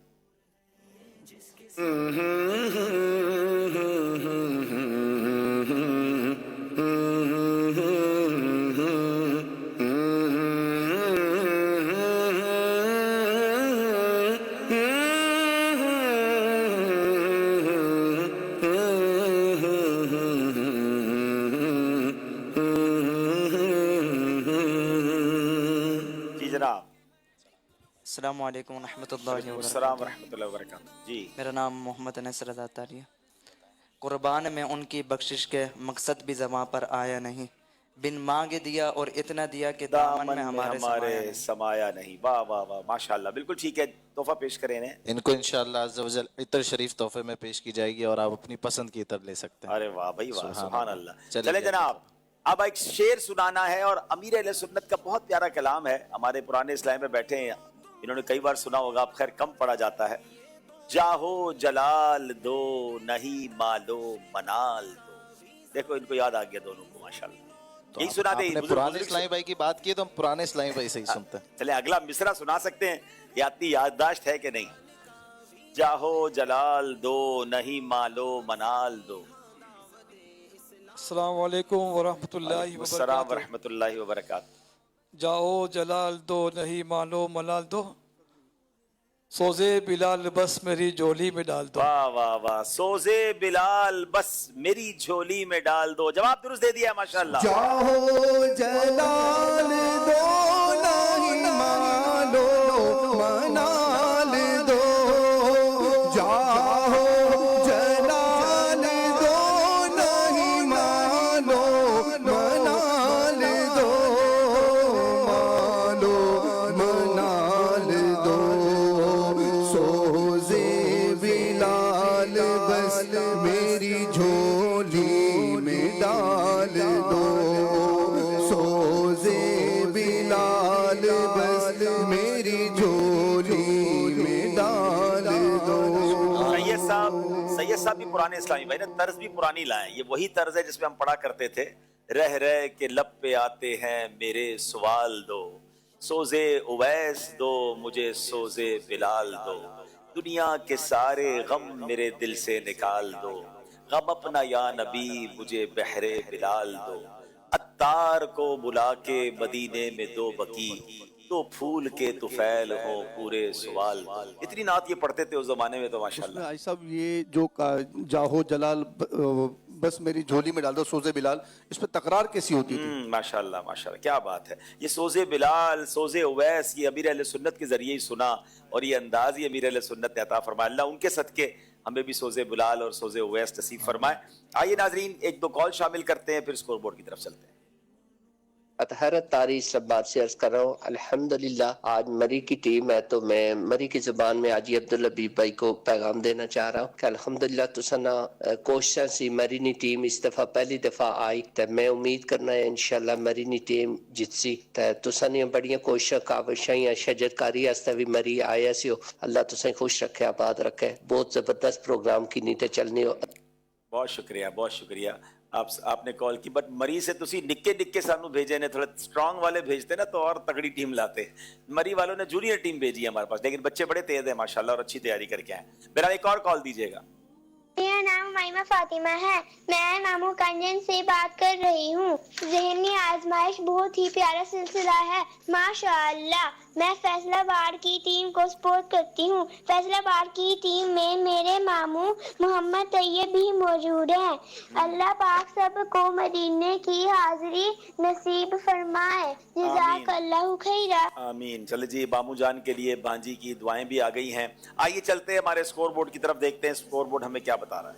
السلام علیکم ورحمۃ اللہ وبرکاتہ السلام ورحمۃ اللہ وبرکاتہ جی میرا نام محمد انس رضا تاری ہے قربان میں ان کی بخشش کے مقصد بھی زباں پر آیا نہیں بن مانگے دیا اور اتنا دیا کہ دامن میں ہمارے سمایا نہیں واہ واہ واہ ماشاءاللہ بالکل ٹھیک ہے تحفہ پیش کریں انہیں ان کو انشاءاللہ عز و جل عطر شریف تحفے میں پیش کی جائے گی اور آپ اپنی پسند کی عطر لے سکتے ہیں ارے واہ بھائی واہ سبحان اللہ چلے جناب اب ایک شعر سنانا ہے اور امیر اہل سنت کا بہت پیارا کلام ہے ہمارے پرانے اسلام میں بیٹھے ہیں انہوں نے کئی بار سنا ہوگا اب خیر کم پڑھا جاتا ہے جاہو جلال دو نہیں مالو منال دو دیکھو ان کو یاد آ گیا دونوں کو ماشاءاللہ یہی سنا دے پرانے اسلامی بھائی کی بات کی تو ہم پرانے اسلامی بھائی سے ہی سنتے ہیں چلے اگلا مصرع سنا سکتے ہیں یہ اتنی یادداشت ہے کہ نہیں جاہو جلال دو نہیں مالو منال دو السلام علیکم ورحمۃ اللہ السلام ورحمۃ اللہ وبرکاتہ جاؤ جلال دو نہیں مانو ملال دو سوزے بلال بس میری جھولی میں ڈال دو واہ واہ واہ سوزے بلال بس میری جھولی میں ڈال دو جواب درست دے دیا ہے ماشاءاللہ جاؤ جلال دو نہیں مانو منال دو جاؤ جلال دو نہیں مانو منال دو منال دو سوزے بلال بس میری جھولی میں ڈال دو سوزے بلال मेरी झोली में डाल दो। सैयद साहब भी पुराने इस्लामी भाई ना, तर्ज भी पुरानी लाए। ये वही तर्ज है जिसमें हम पढ़ा करते थे, रह रह के लब पे आते हैं मेरे सवाल दो, सोजे उवैस दो मुझे सोजे बिलाल दो, दुनिया के सारे गम मेरे दिल से निकाल दो, गम अपना या नबी मुझे बहरे बिलाल दो, अत्तार को बुला के मदीने में दो बकी, तो फूल के तुफैल हो पूरे सवाल। इतनी नात ये पढ़ते थे उस जमाने में तो माशाल्लाह। भाई साहब ये जो जाहो जलाल बस मेरी झोली में डाल दो सोजे बिलाल, इस पे तकरार कैसी होती थी? माशाल्लाह माशाल्लाह, क्या बात है। ये सोजे बिलाल, सोजे उवैस, ये अमीर अहले सुन्नत के जरिए ही सुना और ये अंदाज ही अमीर अहले सुन्नत ने अता फरमाया। अल्लाह उनके सदके हमें भी सोजे बिलाल और सोजे उवैस नसीब फरमाए। आइए नाजरीन, एक दो कॉल शामिल करते हैं, फिर स्कोर बोर्ड की तरफ चलते हैं। अतहरत तारी इस्लामाबाद से अर्ज कर रहा हूँ, अल्हम्दुलिल्लाह आज मरी की टीम है तो मैं मरी की ज़बान में हाजी अब्दुल हबीब भाई को पैगाम देना चाह रहा हूँ कि अल्हम्दुलिल्लाह तुसना कोशिशां सी मरी नी टीम इस दफ़ा पहली दफ़ा आई तो मैं उम्मीद करना है इंशाल्लाह मरी नी टीम जितसी तो तुसानी बड़ियां कोशिशां काविशां शजरकारी आस्ते भी मरी आया सी हो। अल्लाह तुसें खुश रखे, आबाद रखे, बहुत ज़बरदस्त प्रोग्राम की नीते चलनी हो। बहुत शुक्रिया, बहुत शुक्रिया। आपने कॉल की, बट मरी से तुसी निक्के निक्के सानू भेजे ने, थोड़े स्ट्रांग वाले भेजते ना तो और तगड़ी टीम लाते। मरी वालों ने जूनियर टीम भेजी है हमारे पास, लेकिन बच्चे बड़े तेज हैं माशाल्लाह और अच्छी तैयारी करके आए। मेरा एक और कॉल दीजिएगा। मेरा नाम माइमा फातिमा है, मैं मामू कंजन से बात कर रही हूँ। ज़हनी आजमाइश बहुत ही प्यारा सिलसिला है माशाअल्लाह। मैं फैसलाबाद की टीम को सपोर्ट करती हूँ। फैसलाबाद की टीम में मेरे मामू मोहम्मद तैयब भी मौजूद हैं। अल्लाह पाक सबको मदीने की हाजिरी नसीब फरमाए। जज़ाकल्लाहु खैरा। आमीन। चले जी, मामू जान के लिए भांजी की दुआएं भी आ गई हैं। आइए चलते हैं हमारे स्कोर बोर्ड की तरफ, देखते हैं स्कोर बोर्ड हमें क्या बता रहा है।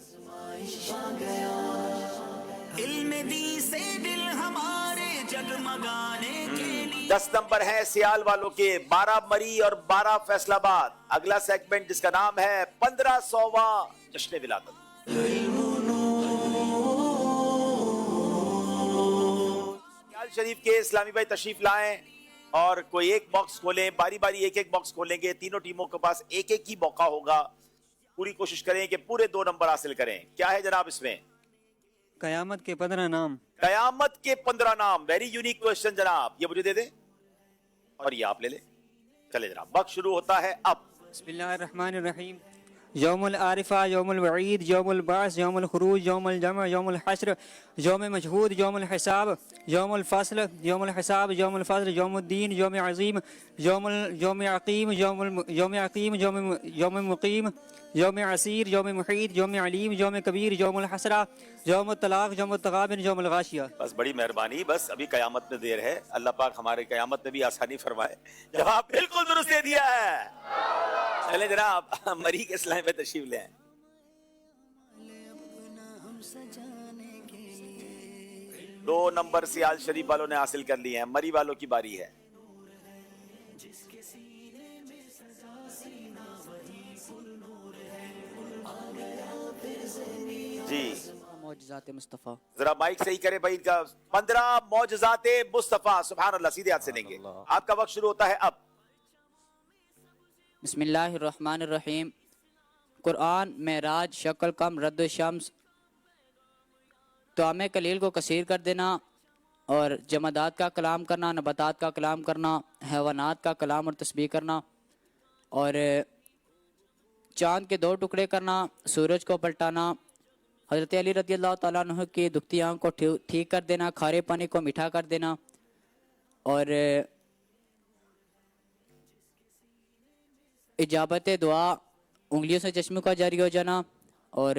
इल्म दी से दिल हमारे जगमगाने के लिए 10 नंबर है सियाल वालों के, 12 मरी और 12 फैसलाबाद। अगला सेगमेंट जिसका नाम है 1500वां जश्न विलादत। सियाल शरीफ के इस्लामी भाई तशरीफ लाएं और कोई एक बॉक्स खोलें, बारी बारी एक एक बॉक्स खोलेंगे। तीनों टीमों के पास एक एक ही मौका होगा। पूरी कोशिश करें कि पूरे 2 नंबर हासिल करें। क्या है जनाब इसमें? कयामत के 15 नाम। कयामत के 15 नाम, वेरी यूनिक क्वेश्चन जनाब। ये मुझे दे दें और ये आप ले लें। चले जनाब, वक्त शुरू होता है अब। बिस्मिल्लाहिर्रहमानिर्रहीम। यौमुल आरिफा, यौमुल वईद, यौमुल बास, यौमुल खुरूज, यौमुल जम, यौमुल हश्र, यौम मशहूद, यौमुल हिसाब, यौमुल फस्ल, यौमुल हिसाब, यौमुल फस्ल, यौमुद्दीन, यौम अज़ीम, यौम अक़ीम, यौम मुक़ीम, यौम असीर, यौम मुहीत, यौम अलीम, यौम कबीर, यौमुल हसरा, यौम तलाक, यौम तगाबिन, यौमुल गाशिया। बस बड़ी मेहरबानी, बस अभी कयामत में देर है। अल्लाह पाक हमारे कयामत में भी आसानी फरमाए। जवाब बिल्कुल दुरुस्त दे दिया है। चले जनाब, मरी के इस्लाम में तशरीफ ले आए। 2 नंबर सियाल शरीफ वालों ने हासिल कर लिए हैं। मरी वालों की बारी है। जी मौजज़ात मुस्तफ़ा। जरा माइक सही करे भाई का। 15 मौजज़ात मुस्तफ़ा। सुभान अल्लाह। सीधे हाथ से लेंगे। आपका वक्त शुरू होता है अब। बिस्मिल्लाहिर्रहमानिर्रहीम। कुरान, मेराज, शक्ल कम, रद्द शम्स, तोआमे कलील को कसीर कर देना और जमादात का कलाम करना, नबातात का कलाम करना, हैवानात का कलाम और तस्बीह करना और चाँद के 2 टुकड़े करना, सूरज को पलटाना, हज़रत अली रज़ी अल्लाह तआला अन्हु की दुखती आँख को ठीक कर देना, खारे पानी को मीठा कर देना और इजाबत दुआ, उंगलियों से चश्मों का जारी हो जाना और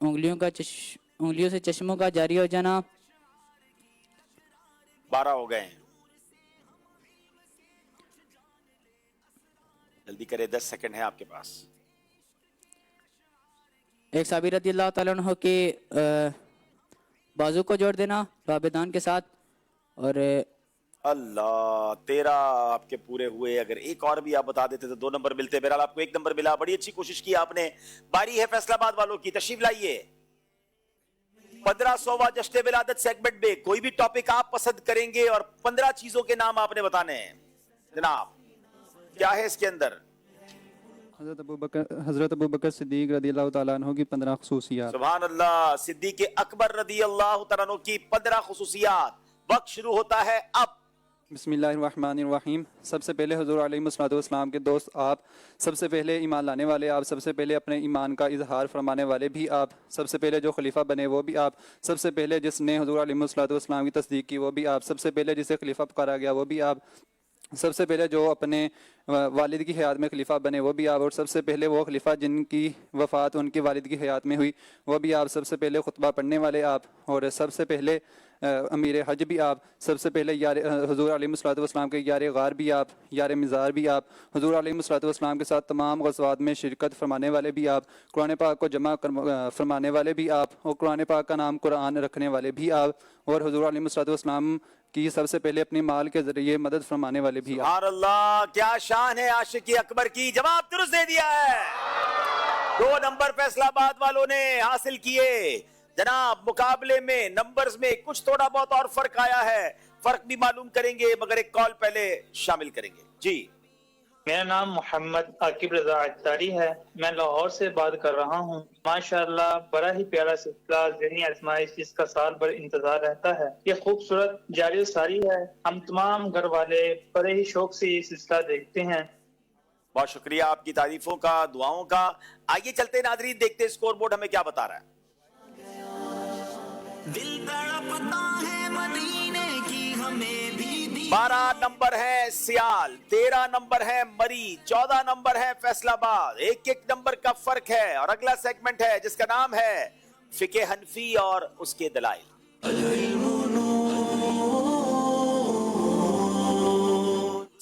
उंगलियों से चश्मों का जारी हो जाना। 12 हो गए हैं। जल्दी करें, 10 सेकंड है आपके पास। एक साबिर रज़ी अल्लाह तआला अन्हु के बाजू को जोड़ देना राबेदान के साथ और अल्लाह 13 आपके पूरे हुए। अगर एक और भी आप बता देते तो 2 नंबर मिलते। बहरहाल आपको 1 नंबर मिला। बड़ी अच्छी कोशिश की आपने। बारी है फैसलाबाद वालों की, तशरीफ लाइए। 1500वां जश्न विलादत सेगमेंट में कोई भी टॉपिक आप पसंद करेंगे और 15 चीजों के नाम आपने बताने हैं। जनाब क्या है इसके अंदर? हज़रत अबू बकर सिद्दीक रदी अल्लाह तआला अन्हु की 15 खुसूसियात। सुभान अल्लाह। सिद्दीक अकबर रदी अल्लाह तआला अन्हु की 15 खुसूसियात। वक्त शुरू होता है अब। बिस्मिल्लाहिर्रहमानिर्रहीम। सबसे पहले हुज़ूर अलैहिस्सलाम के दोस्त आप, सबसे पहले ईमान लाने वाले आप, सबसे पहले अपने ईमान का इजहार फरमाने वाले भी आप, सबसे पहले जो खलीफा बने वो भी आप, सबसे पहले जिसने हुज़ूर अलैहिस्सलाम की तस्दीक की वो भी आप, सबसे पहले जिसे खलीफा पुकारा गया वो भी आप, सबसे पहले जो अपने वालिद की हयात में खलीफा बने वो भी आप, और सबसे पहले वो खलीफा जिनकी वफ़ात उनकी वालिद की हयात में हुई वो भी आप, सबसे पहले खुतबा पढ़ने वाले आप, और सबसे पहले अमीर हज भी आप, सबसे पहले यार हुज़ूर अलैहिस्सलाम के यार गार भी आप, यार मिज़ार भी आप, हुज़ूर अलैहिस्सलाम के साथ तमाम ग़ज़वात में शिरकत फरमाने वाले भी आप, कुरान पाक को जमा फरमाने वाले भी आप, और कुरान पाक का नाम कुरान रखने वाले भी आप, और हुज़ूर अलैहिस्सलाम की सबसे पहले अपने माल के जरिए मदद फरमाने वाले भी आप। सुभान अल्लाह, क्या शान है आशिकी अकबर की। जवाब दुरुस्त दे दिया है। 2 नंबर फैसलाबाद वालों ने हासिल किए। जनाब मुकाबले में नंबर्स में कुछ थोड़ा बहुत और फर्क आया है, फर्क भी मालूम करेंगे, मगर एक कॉल पहले शामिल करेंगे। जी, मेरा नाम मोहम्मद आकिब रजा अत्तारी है, मैं लाहौर से बात कर रहा हूँ। माशाअल्लाह बड़ा ही प्यारा सिलसिला ज़हनी आज़माइश जिसका साल भर इंतजार रहता है, ये खूबसूरत जारी सारी है। हम तमाम घर वाले बड़े ही शौक से ये सिलसिला देखते हैं। बहुत शुक्रिया आपकी तारीफों का, दुआओं का। आइए चलते नाज़रीन, देखते स्कोर बोर्ड हमें क्या बता रहा है। दिल तड़पता है मदीने की हमें भी 12 नंबर है सियाल, 13 नंबर है मरी, 14 नंबर है फैसलाबाद। एक एक नंबर का फर्क है। और अगला सेगमेंट है जिसका नाम है फिके हनफी और उसके दलाइल।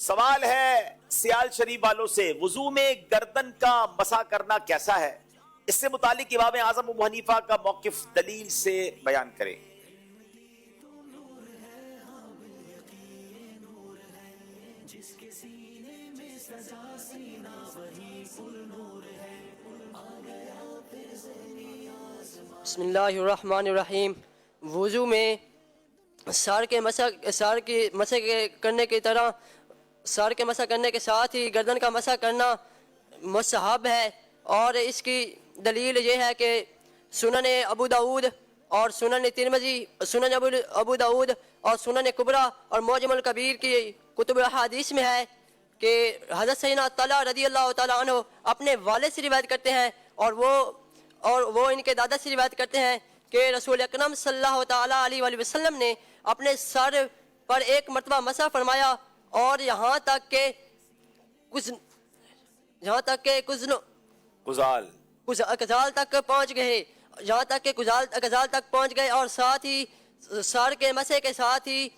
सवाल है सियाल शरीफ वालों से, वुजू में गर्दन का मसा करना कैसा है? इससे मुतालिक इमाम आज़म अबू हनीफा का मौकिफ दलील से बयान करें। बिस्मिल्लाहिर्रहमानिर्रहीम। वुज़ू में सर के मसा करने की तरह सर के मसा करने के साथ ही गर्दन का मसा करना मुस्तहब है, और इसकी दलील ये है कि सुनन अबू दाऊद और सुनन तिरमिज़ी, सुनन अबू दाऊद और सुनन कुबरा और मौजमुल कबीर की कुतुब हदीस में है कि हज़रत सैयदना तला रदी अल्लाह तआला अन्हु अपने वालिद से रिवायत करते हैं, और वो इनके दादा से रिवायत करते हैं कि रसूल अकरम सल्लल्लाहु तआला अलैहि वसल्लम ने अपने सर पर एक मरतबा मसा फरमाया, और यहाँ तक के कुजाल तक पहुँच गए, यहाँ तक के कुजाल तक पहुँच गए, और साथ ही सर के मसे के साथ ही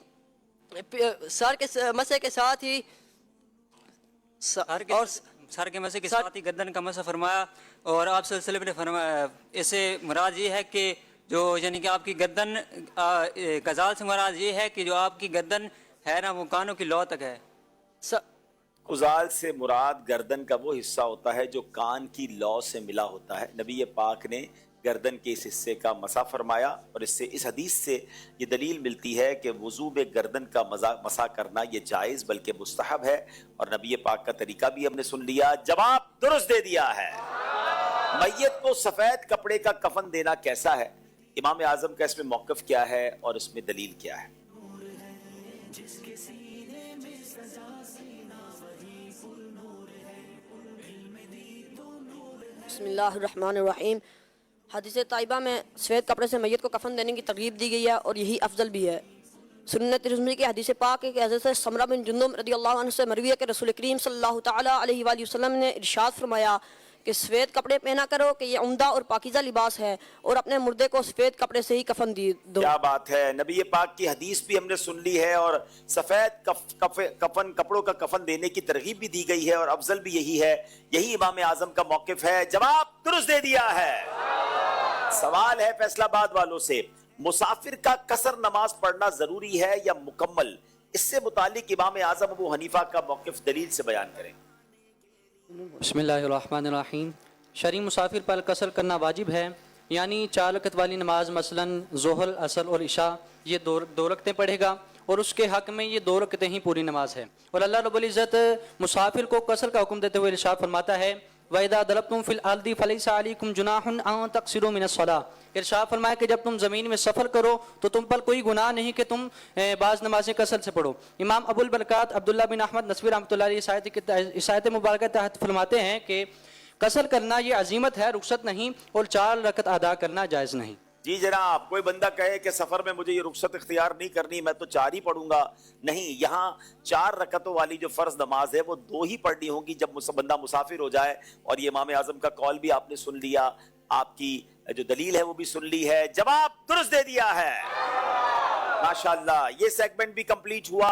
गर्दन का मसा फरमाया। और आप सल्लल्लाहु अलैहि वसल्लम ने फरमाया, इससे मुराद ये है कि जो यानी कि आपकी गर्दन गजाल से मुराद ये है कि जो आपकी गर्दन है ना वो कानों की लौ तक है। कुजाल से मुराद गर्दन का वो हिस्सा होता है जो कान की लौ से मिला होता है। नबी पाक ने गर्दन के इस हिस्से का मसा फरमाया, और इससे इस हदीस से ये दलील मिलती है कि वुजू में गर्दन का मसा करना ये जायज़ बल्कि मुस्तहब है, और नबी पाक का तरीका भी हमने सुन लिया। जवाब दुरुस्त दे दिया है। मैयत को सफेद कपड़े का कफन देना कैसा है? इमाम आज़म का इसमें मौक़िफ़ क्या है और इसमें दलील क्या है? बिस्मिल्लाहिर्रहमानिर्रहीम। हदीस ताइबा में सफ़ेद कपड़े से मैयत को कफन देने की तरगीब दी गई है, और यही अफजल भी है। सुन्नत तिरमिज़ी की हदीस पाक है कि हज़रत समरा बिन जुंदुब रज़ी अल्लाहु अन्हु से मरवी है कि रसूल करीम सल्लल्लाहु तआला अलैहि वसल्लम ने इरशाद फरमाया कि सफ़ेद कपड़े पहना करो कि ये उम्दा और पाकीज़ा लिबास है, और अपने मुर्दे को सफ़ेद कपड़े से ही कफन दो। क्या बात है। नबी पाक की हदीस भी हमने सुन ली है, और सफ़ेद कफन कपड़ों का कफन देने की तरगीब भी दी गई है, और अफजल भी यही है। यही इमाम आज़म का मौक़िफ़ है। जवाब दुरुस्त दे दिया है। सवाल है फैसलाबाद वालों से, मुसाफिर का कसर नमाज पढ़ना जरूरी है या मुकम्मल? इससे मुतालिक इमाम आज़म अबू हनीफा का मौक़िफ़ दलील से बयान करें। बिस्मिल्लाहिर्रहमानिर्रहीम। शरई मुसाफिर पर कसर करना वाजिब है, यानी 4 रकत वाली नमाज मसलन ज़ोहर असर और इशा ये दो रकतें पढ़ेगा और उसके हक़ में ये 2 रकतें ही पूरी नमाज है। और अल्लाह रब्बुल इज़्ज़त मुसाफिर को कसर का हुक्म देते हुए इरशाद फरमाता है वइदा दरबतुम फिल अर्दि फलैसा अलैकुम जुनाहुन अन तक़सिरू मिनस्सलाह। इरशाद फरमाया कि जब तुम ज़मीन में सफ़र करो तो तुम पर कोई गुनाह नहीं कि तुम बाज़ नमाज़ें कसर से पढ़ो। इमाम अबुल बरकात अब्दुल्ला बिन अहमद नस्वी रहमतुल्लाह अलैहि इस आयत मुबारक के तहत फरमाते हैं कि कसर करना ये अजीमत है, रुखसत नहीं, और 4 रकत अदा करना जायज़ नहीं। जी जनाब, कोई बंदा कहे कि सफर में मुझे ये रुखसत इख्तियार नहीं करनी, मैं तो 4 ही पढ़ूंगा, नहीं, यहाँ 4 रकतों वाली जो फर्ज नमाज है वो 2 ही पढ़नी होगी जब बंदा मुसाफिर हो जाए। और ये इमाम आजम का कौल भी आपने सुन लिया, आपकी जो दलील है वो भी सुन ली है, जवाब दुरुस्त दे दिया है माशाल्लाह। ये सेगमेंट भी कंप्लीट हुआ।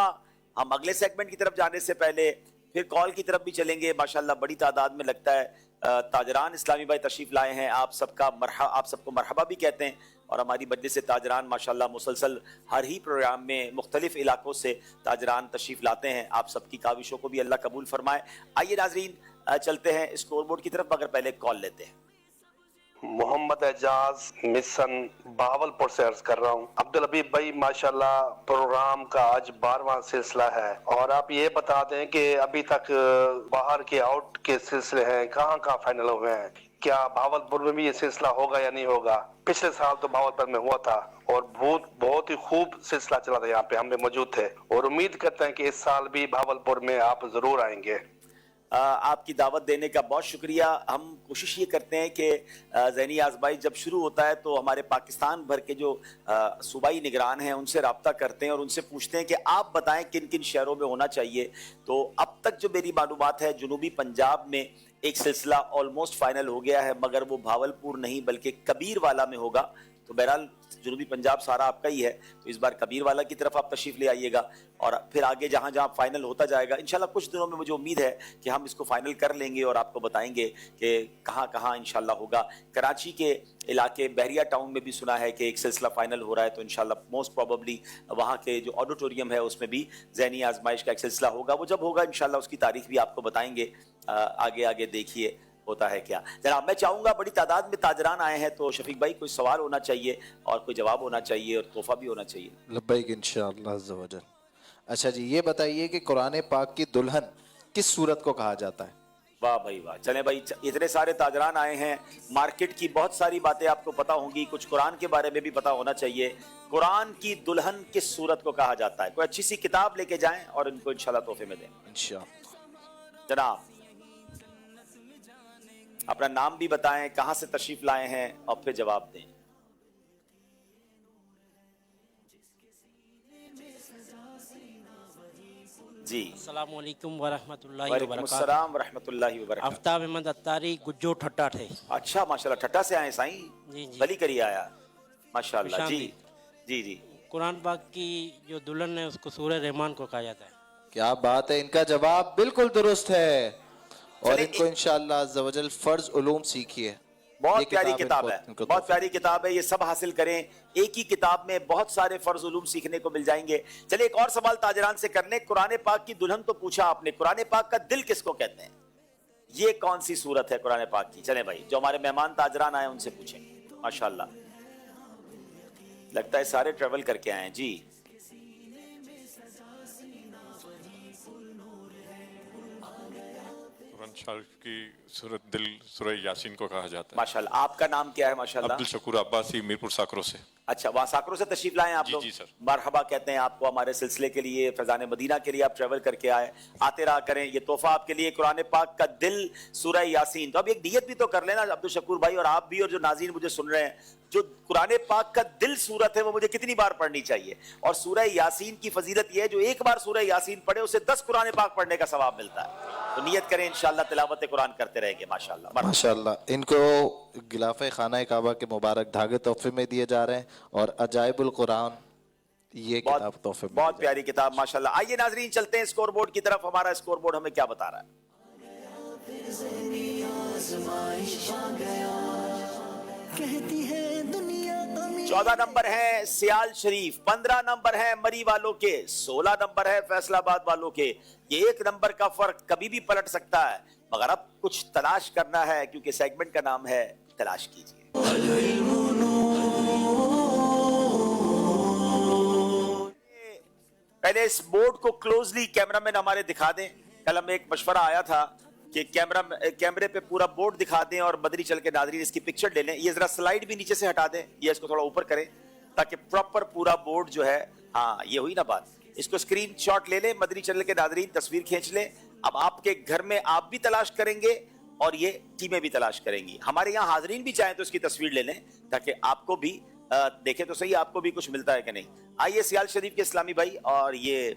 हम अगले सेगमेंट की तरफ जाने से पहले फिर कॉल की तरफ भी चलेंगे। माशाल्लाह बड़ी तादाद में लगता है ताजरान इस्लामी भाई तशरीफ लाए हैं, आप सबको मरहबा भी कहते हैं। और हमारी मजलिस ताजरान माशाल्लाह मुसलसल हर ही प्रोग्राम में मुख्तलिफ इलाकों से ताजरान तशरीफ लाते हैं। आप सबकी काविशों को भी अल्लाह कबूल फरमाए। आइए नाजरीन चलते हैं स्कोर बोर्ड की तरफ, मगर पहले कॉल लेते हैं। मोहम्मद एजाज मिशन बहावलपुर से अर्ज कर रहा हूँ। अब्दुल हबीब भाई माशाल्लाह प्रोग्राम का आज 12वां सिलसिला है, और आप ये बता दें कि अभी तक बाहर के आउट के सिलसिले हैं, कहाँ कहाँ फाइनल हुए हैं, क्या भावलपुर में भी ये सिलसिला होगा या नहीं होगा? पिछले साल तो भावलपुर में हुआ था और बहुत ही खूब सिलसिला चला था, यहाँ पे हम भी मौजूद थे, और उम्मीद करते हैं कि इस साल भी भावलपुर में आप जरूर आएंगे। आपकी दावत देने का बहुत शुक्रिया। हम कोशिश ये करते हैं कि ज़हनी आज़माइश जब शुरू होता है तो हमारे पाकिस्तान भर के जो सूबाई निगरान हैं उनसे रब्ता करते हैं और उनसे पूछते हैं कि आप बताएं किन किन शहरों में होना चाहिए। तो अब तक जो मेरी मालूमात है, जनूबी पंजाब में एक सिलसिला ऑलमोस्ट फाइनल हो गया है, मगर वो भावलपुर नहीं बल्कि कबीर वाला में होगा। तो बहरहाल जनूबी पंजाब सारा आपका ही है, तो इस बार कबीर वाला की तरफ आप तशरीफ ले आइएगा, और फिर आगे जहाँ जहाँ फाइनल होता जाएगा इंशाल्लाह कुछ दिनों में मुझे उम्मीद है कि हम इसको फाइनल कर लेंगे और आपको बताएंगे कि कहाँ कहाँ इंशाल्लाह होगा। कराची के इलाके बहरिया टाउन में भी सुना है कि एक सिलसिला फाइनल हो रहा है, तो इंशाल्लाह मोस्ट प्रोबेबली वहाँ के जो ऑडिटोरियम है उसमें भी ज़हनी आजमाइश का एक सिलसिला होगा। वो जब होगा इंशाल्लाह उसकी तारीख भी आपको बताएंगे। आगे आगे देखिए होता है क्या। जनाब मैं चाहूंगा, बड़ी तादाद में ताजरान आए हैं, तो शफीक भाई कोई सवाल होना चाहिए और कोई जवाब होना चाहिए और तोहफा भी होना चाहिए। लब्बैक इंशाअल्लाह अज़्ज़ व जल। अच्छा जी, ये बताइए कि कुरान पाक की दुल्हन किस सूरत को कहा जाता है? वाह भाई वाह, चले भाई, इतने सारे ताजरान आए हैं, मार्केट की बहुत सारी बातें आपको पता होंगी, कुछ कुरान के बारे में भी पता होना चाहिए। कुरान की दुल्हन किस सूरत को कहा जाता है? कोई अच्छी सी किताब लेके जाएं और इनको इंशाल्लाह तोहफे में दें इंशाअल्लाह। जनाब अपना नाम भी बताएं, कहां से तशरीफ लाए हैं, और फिर जवाब दें। जी अस्सलामु अलैकुम वरहमतुल्लाहि वबरकातुहू। वरहमतुल्लाहि वबरकातुहू। आफ्ताब अहमद अत्तारी गुज्जो ठट्टा थे। अच्छा माशाल्लाह, ठट्टा से आए साईं, जी जी, भली करी आया माशाल्लाह। जी जी जी। कुरान पाक की जो दुल्हन है उसको सूरह रहमान को कहा जाता है। क्या बात है, इनका जवाब बिल्कुल दुरुस्त है, और इनको इंशाअल्लाह अज़्ज़ व जल फर्ज उलूम सीखिए। बहुत प्यारी किताब है, बहुत प्यारी किताब है, ये सब हासिल करें। एक ही किताब में बहुत सारे फर्ज उलूम सीखने को मिल जाएंगे। चलिए एक और सवाल ताजरान से कर लें। कुरान पाक की दुल्हन तो पूछा आपने, कुरान पाक का दिल किसको कहते हैं? ये कौन सी सूरत है कुरान पाक की? चले भाई, जो हमारे मेहमान ताजरान आए उनसे पूछें। माशाल्लाह, लगता है सारे ट्रेवल करके आए हैं। जी शरीफ की सूरत दिल सूरह यासीन को कहा जाता है। माशाल्लाह। आपका नाम क्या है? माशाल्लाह। अब्दुल शकूर अब्बासी, मीरपुर साकरो से। अच्छा, वहाँ साकरो से तशरीफ लाए हैं आप लोग? जी सर। मरहबा कहते हैं आपको हमारे सिलसिले के लिए, फैजान मदीना के लिए आप ट्रेवल करके आए, आते रहा करें। ये तोहफा आपके लिए, कुरान पाक का दिल सूरह यासीन। तो अब एक नियत भी तो कर लेना अब्दुल शकूर भाई, और आप भी, और जो नाज़रीन मुझे सुन रहे हैं, जो कुरान पाक का दिल सूरत है वो मुझे कितनी बार पढ़नी चाहिए? और सूरह यासीन की फजीलत ये है, जो एक बार सूरह यासीन पढ़े उसे 10 कुरान पाक पढ़ने का सवाब मिलता है। तो नियत करें, इंशाअल्लाह तिलावत कुरान करते रहेंगे। माशाअल्लाह माशाअल्लाह। इनको गिलाफ़े खाना काबा के मुबारक धागे तोहफे में दिए जा रहे हैं, और अजाइबुल कुरान ये किताब तोहफे में। बहुत प्यारी किताब माशाअल्लाह। आइए नाजरीन चलते हैं स्कोर बोर्ड की तरफ। हमारा स्कोर बोर्ड हमें क्या बता रहा है? 14 नंबर है सियाल शरीफ, 15 नंबर है मरी वालों के, 16 नंबर है फैसलाबाद वालों के। ये 1 नंबर का फर्क कभी भी पलट सकता है, मगर अब कुछ तलाश करना है, क्योंकि सेगमेंट का नाम है तलाश कीजिए। पहले इस बोर्ड को क्लोजली कैमरामैन हमारे दिखा दें। कल हमें एक मशवरा आया था कि कैमरे पे पूरा बोर्ड दिखा दें और मदनी चैनल के नाज़रीन इसकी पिक्चर ले लें। ये जरा स्लाइड भी नीचे से हटा दें, ये इसको थोड़ा ऊपर करें ताकि प्रॉपर पूरा बोर्ड जो है, हाँ ये हुई ना बात, इसको स्क्रीन शॉट ले लें। मदनी चैनल के नाज़रीन तस्वीर खींच लें। अब आपके घर में आप भी तलाश करेंगे और ये टीमें भी तलाश करेंगी। हमारे यहाँ हाजरीन भी चाहें तो इसकी तस्वीर ले लें ताकि आपको भी देखें तो सही आपको भी कुछ मिलता है कि नहीं। आइए सियाल शरीफ के इस्लामी भाई, और ये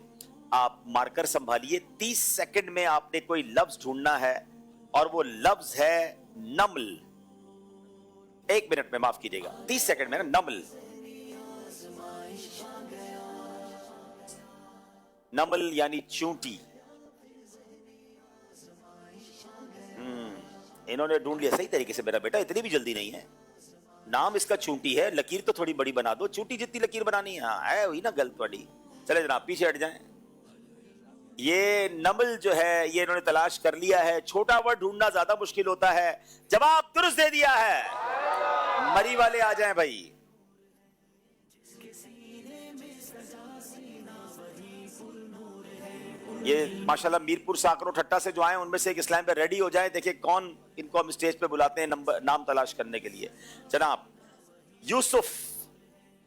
आप मार्कर संभालिए। 30 सेकंड में आपने कोई लफ्ज ढूंढना है और वो लफ्ज है नमल। 1 मिनट में, माफ कीजिएगा, 30 सेकंड में ना, नमल। नमल यानी चूंटी। इन्होंने ढूंढ लिया सही तरीके से मेरा बेटा, इतनी भी जल्दी नहीं है। नाम इसका चूंटी है, लकीर तो थोड़ी बड़ी बना दो, चूंटी जितनी लकीर बनानी है। हाँ है वही ना गलत वाली। चले जनाब पीछे हट जाएं। ये नमल जो है ये इन्होंने तलाश कर लिया है। छोटा वर्ड ढूंढना ज्यादा मुश्किल होता है। जवाब दुरुस्त दे दिया है। मरी वाले आ जाएं भाई। ये माशाल्लाह मीरपुर साकरो ठट्टा से जो आए उनमें से एक इस्लाम पे रेडी हो जाए। देखिए कौन इनको हम स्टेज पे बुलाते हैं नाम तलाश करने के लिए। जनाब यूसुफ,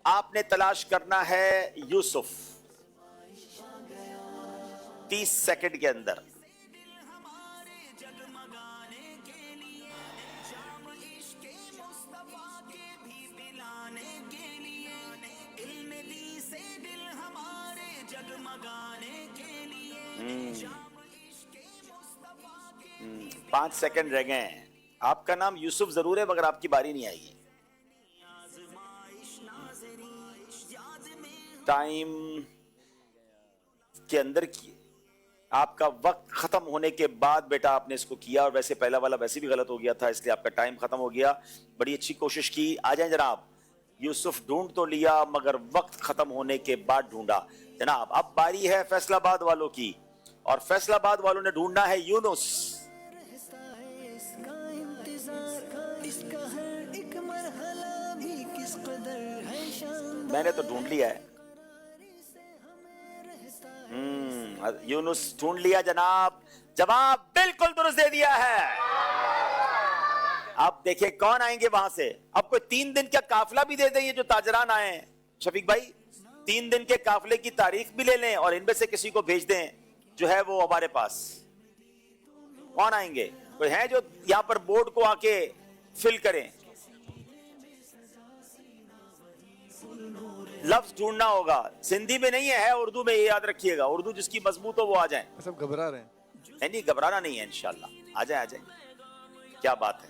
आपने तलाश करना है यूसुफ 30 सेकंड के अंदर। पांच सेकंड रह गए हैं। आपका नाम यूसुफ जरूर है मगर आपकी बारी नहीं आएगी। टाइम के अंदर आपका वक्त खत्म होने के बाद बेटा आपने इसको किया, और वैसे पहला वाला वैसे भी गलत हो गया था इसलिए आपका टाइम खत्म हो गया। बड़ी अच्छी कोशिश की। आ जाए जनाब। यूसुफ ढूंढ तो लिया मगर वक्त खत्म होने के बाद ढूंढा। जनाब अब बारी है फैसलाबाद वालों की, और फैसलाबाद वालों ने ढूंढना है यूनुस। मैंने तो ढूंढ लिया है। यूनुस ढूंढ लिया जनाब। जवाब बिल्कुल दुरुस्त दे दिया है। अब देखिए कौन आएंगे वहां से। अब कोई 3 दिन का काफिला भी दे दें ये जो ताजरान आए हैं। शफीक भाई 3 दिन के काफिले की तारीख भी ले लें और इनमें से किसी को भेज दें जो है वो हमारे पास। कौन आएंगे? कोई है जो यहां पर बोर्ड को आके फिल करें? लफ्ज ढूंढना होगा। सिंधी में नहीं है उर्दू में, ये याद रखिएगा। उर्दू जिसकी मजबूत हो वो आ जाए। सब घबरा रहे हैं। नहीं घबराना नहीं है, इंशाल्लाह आ जाए। क्या बात है,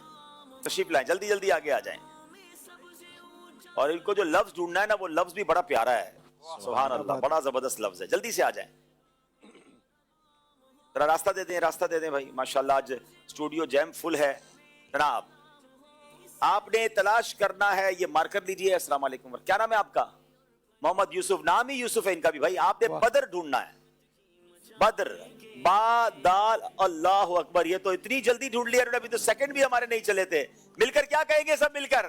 तशरीफ लाएं, जल्दी जल्दी आगे आ जाएं। और इनको जो लफ्ज ढूंढना है ना वो लफ्ज भी बड़ा प्यारा है। सुभान अल्लाह, बड़ा जबरदस्त लफ्ज है। जल्दी से आ जाएं। जरा रास्ता दे दें, रास्ता दे दें भाई। माशाल्लाह आज स्टूडियो जैम फुल है। जनाब आपने तलाश करना है, ये मार्कर लीजिए। अस्सलाम वालेकुम। क्या नाम है आपका? मोहम्मद यूसुफ। नाम ही यूसुफ है इनका भी भाई। आपने बदर ढूंढना है। बदर, बा दाल अल्लाह अकबर। ये तो इतनी जल्दी ढूंढ लिया, अभी तो सेकंड भी हमारे नहीं चले थे। मिलकर क्या कहेंगे सब मिलकर?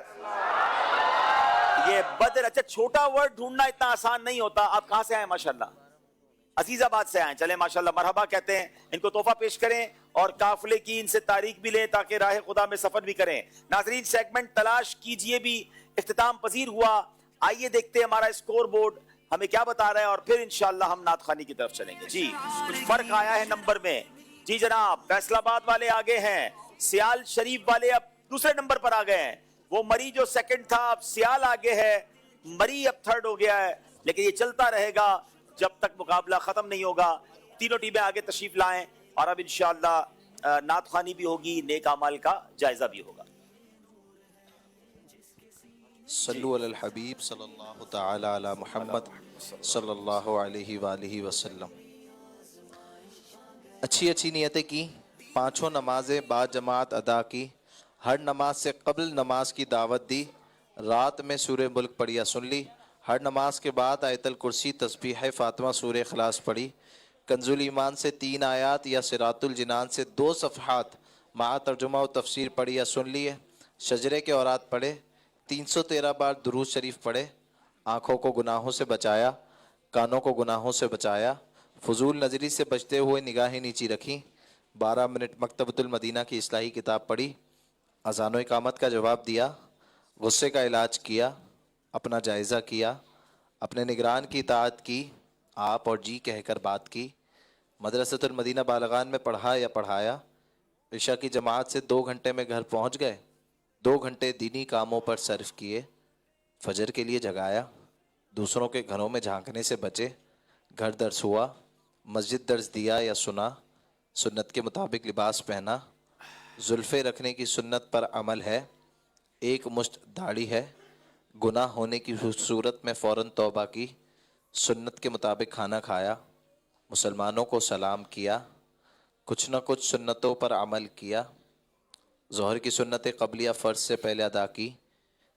ये बदर। अच्छा छोटा वर्ड ढूंढना इतना आसान नहीं होता। आप कहां से आए? माशाल्लाह अजीजाबाद से आए। चले माशाल्लाह, मरहबा कहते हैं। इनको तोहफा पेश करें और काफिले की इनसे तारीख भी लें ताकि राह खुदा में सफर भी करें। नाजरीन सेगमेंट तलाश कीजिए भी इख्तिताम पजीर हुआ। आइए देखते हैं हमारा स्कोर बोर्ड हमें क्या बता रहा है और फिर इंशाल्लाह हम नात खानी की तरफ चलेंगे। जी कुछ फर्क आया है नंबर में। जी जनाब फैसलाबाद वाले आगे हैं, सियाल शरीफ वाले अब दूसरे नंबर पर आ गए हैं। वो मरी जो सेकंड था अब सियाल आगे है, मरी अब थर्ड हो गया है। लेकिन ये चलता रहेगा जब तक मुकाबला खत्म नहीं होगा। तीनों टीमें आगे तशरीफ लाएं और अब इंशाल्लाह नात खानी भी होगी, नेक अमाल का जायजा भी होगा। सल्लु अलल हबीब सल्लल्लाहु तआला अला मुहम्मद सल्लल्लाहु अलैहि वालिहि वसल्लम। अच्छी अच्छी नियतें की, पांचों नमाजें बाजमात अदा की, हर नमाज से कबल नमाज की दावत दी, रात में सूरह मुल्क पढ़िया सुन ली, हर नमाज के बाद आयतल कुर्सी तस्बीह फातिमा सूरह इखलास पढ़ी, कंजुल ईमान से 3 आयात या सिरातुल जिनान से 2 सफ़हात मा तर्जुमा व तफसीर पढ़ी या सुन लिए, शजरे के औरात पढ़े, 313 बार दुरूद शरीफ पढ़े, आँखों को गुनाहों से बचाया, कानों को गुनाहों से बचाया, फजूल नज़री से बचते हुए निगाहें नीची रखी, 12 मिनट मकतबतुल मदीना की इस्लाही किताब पढ़ी, अज़ान व इकामत का जवाब दिया, गुस्से का इलाज किया, अपना जायज़ा किया, अपने निगरान की इताअत की, आप और जी कहकर बात की, मदरसतुल मदीना बालगान में पढ़ा या पढ़ाया, इशा की जमात से 2 घंटे में घर पहुंच गए, 2 घंटे दीनी कामों पर सर्फ किए, फजर के लिए जगाया, दूसरों के घरों में झांकने से बचे, घर दर्स हुआ, मस्जिद दर्स दिया या सुना, सुन्नत के मुताबिक लिबास पहना, जुल्फ़े रखने की सुन्नत पर अमल है, एक मुश्त दाढ़ी है, गुनाह होने की सूरत में फ़ौरन तौबा की, सुन्नत के मुताबिक खाना खाया, मुसलमानों को सलाम किया, कुछ न कुछ सुन्नतों पर अमल किया, ज़ोहर की सुन्नत क़ब्लिया फ़र्ज से पहले अदा की,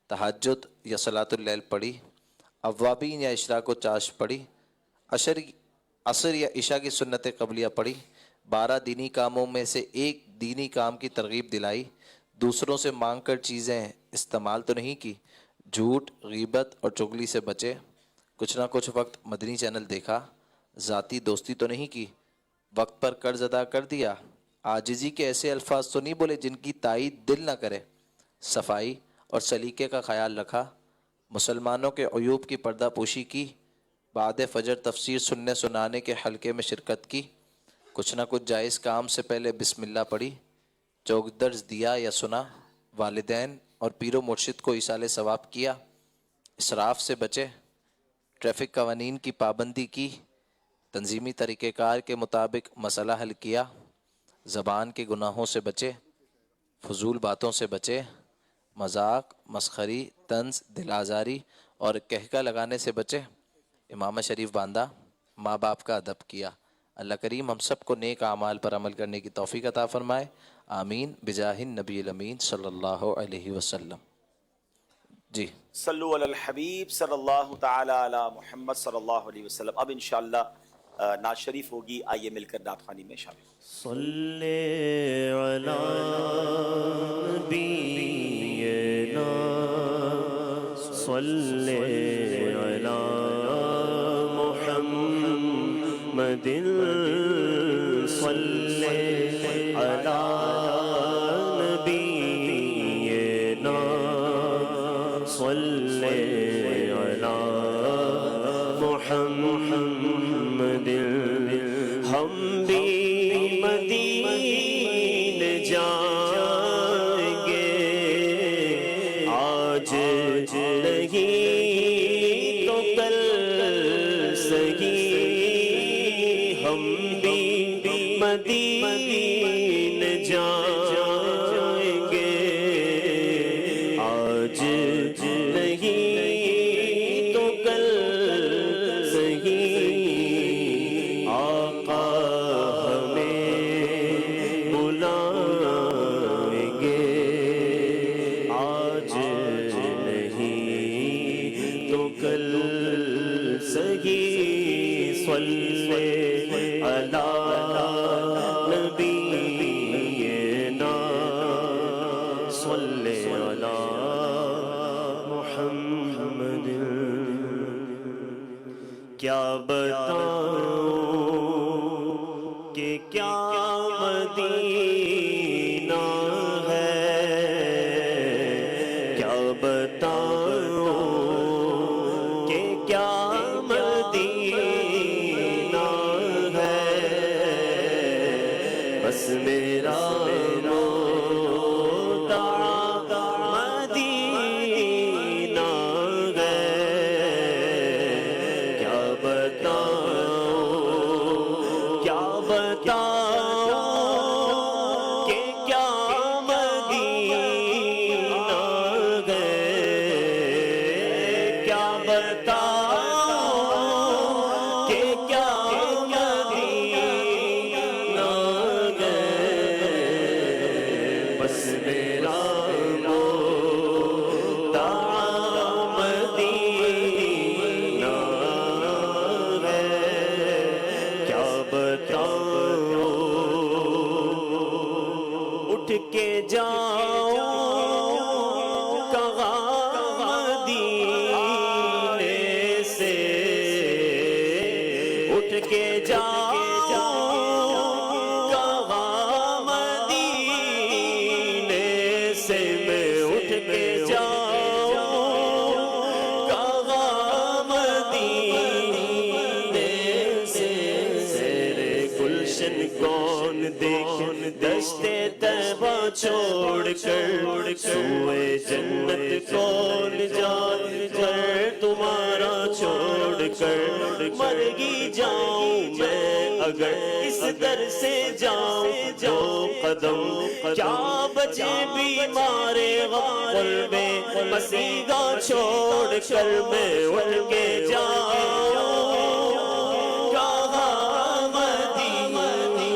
तहज्जुद या सलातुल लैल पढ़ी, अव्वाबीन या इशराक व चाश पढ़ी, असर या इशा की सुन्नत क़ब्लिया पढ़ी, 12 दीनी कामों में से एक दीनी काम की तरगीब दिलाई, दूसरों से मांग कर चीज़ें इस्तेमाल तो नहीं की, झूठ, गीबत और चुगली से बचे, कुछ ना कुछ वक्त मदनी चैनल देखा, ज़ाती दोस्ती तो नहीं की, वक्त पर कर्ज अदा कर दिया, आजिज़ी के ऐसे अल्फाज तो नहीं बोले जिनकी ताईद दिल ना करे, सफाई और सलीके का ख्याल रखा, मुसलमानों के अयूब की पर्दा पोशी की, बाद फजर तफसीर सुनने सुनाने के हलके में शिरकत की, कुछ ना कुछ जायज़ काम से पहले बिस्मिल्लाह पढ़ी, चौक दर्ज दिया या सुना, वालिदैन और पीरो मुर्शिद को इसाले सवाब किया, इसराफ से बचे, ट्रैफिक कवानीन की पाबंदी की, तंजीमी तरीक़ेकार के मुताबिक मसला हल किया, ज़बान के गुनाहों से बचे, फजूल बातों से बचे, मजाक, मस्खरी, तंज, दिल आज़ारी और कहका लगाने से बचे, इमाम शरीफ बांधा, माँ बाप का अदब किया। अल्लाह करीम हम सब को नेक आमाल पर अमल करने की तौफीक अता फ़रमाए। आमीन बिजाहिन नबील अमीन सल्लल्लाहु अलैहि वसल्लम। जी सल्लु अलल हबीब सल्लल्लाहु तआला अला मुहम्मद सल्लल्लाहु अलैहि वसल्लम। अब इंशाअल्लाह नात शरीफ होगी, आइए मिलकर नात ख़वानी में शामिल। सल्ले अला नबीना सल्ले अला मुहम्मदिन सल्ले अला नबीना सल्ले अला मुहम्मदिन। हम भी मदीने जाएंगे आज नहीं तो कल सही, हम भी मदीने जाएंगे आज नहीं तो कल सही। आका सल्ले अला नबीना सल्ले अला मुहम्मद। क्या बताऊं कि क्या मदीना है, क्या बताऊं कि क्या बस मेरा मोदा मदीना है। क्या बताऊं कि क्या मदीना है, क्या बताऊं कि क्या मदीना है। बस मेरा मोदा मदीना है। क्या बताऊं उठ के जाऊं کے جاؤں کہاں مدینے سے تیرے گلشن کون دیکھ دشتے طیبہ چھوڑ کر سوئے جنت کون جان کر تمہارا چھوڑ کر مر گی جاؤں میں اگر اس در سے جاؤں دو قدم کیا بچے بیمار غفل میں مسیحا چھوڑ کر میں اٹھ کے جاؤں کہاں مدینے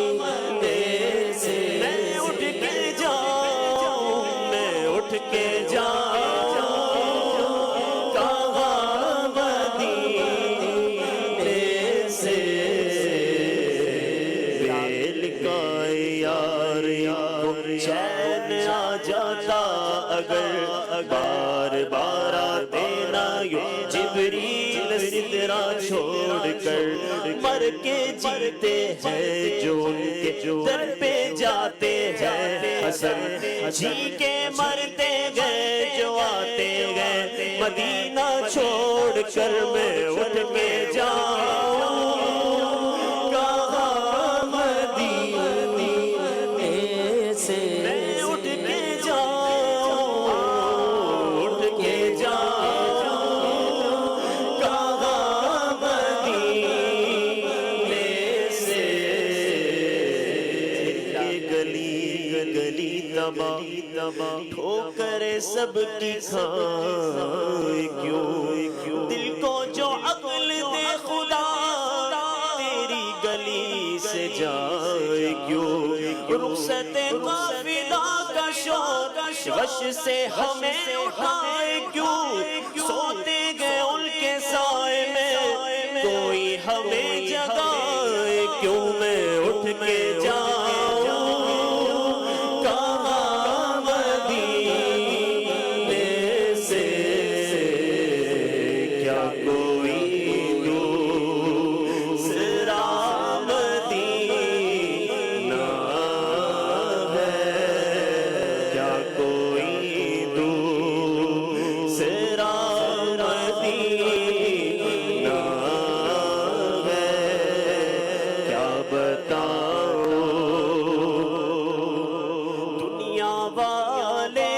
سے میں اٹھ کے جاؤں میں اٹھ کے جاؤں کہاں مدینے سے بیل کا یار چین آ جاتا اگر بار بار آتے نہ یوں جبریل سدرا چھوڑ کر مر کے جیتے ہیں جو ان کے در پہ جاتے ہیں حسن جی کے مرتے گئے جو آتے گئے مدینہ چھوڑ کر میں اٹھ کے جاؤں کہاں مدینے سے میں اٹھ کے جاؤں اٹھ کے جاؤں کہاں مدینے سے گلی گلی تباہ ٹھوکر سب کی کھائے کیوں دل کو جو عقل دے خدا تیری گلی سے جائے کیوں رخصت قافلہ کا شور وش سے ہمیں اٹھائے کیوں سوتے گئے ان کے سائے میں کوئی ہمیں جگائے کیوں میں اٹھ کے جاؤں کہاں مدینے سے کیا کوئی دوسرا مدینہ ہے کیا کوئی دوسرا مدینہ ہے کیا بتاؤں دنیا والے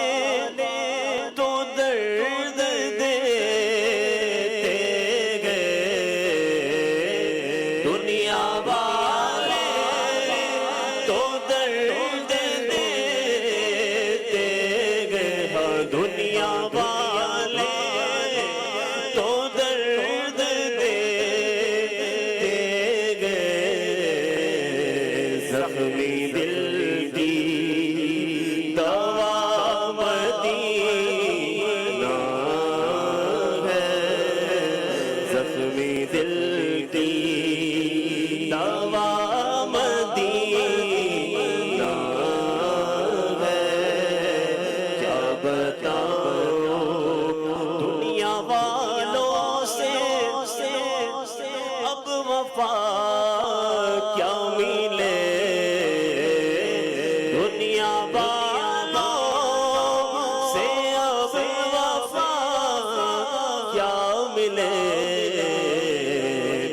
تو درد دیتے گئے دنیا والے تو درد دیتے گئے ہاں دنیا والے تو درد دیتے گئے زخمی دل کی دوا مدینہ ہے زخمی دل کی دوا مدینہ ہے کیا بتاؤں دنیا والوں سے اب وفا کیا ملے دنیا والوں سے اب وفا کیا ملے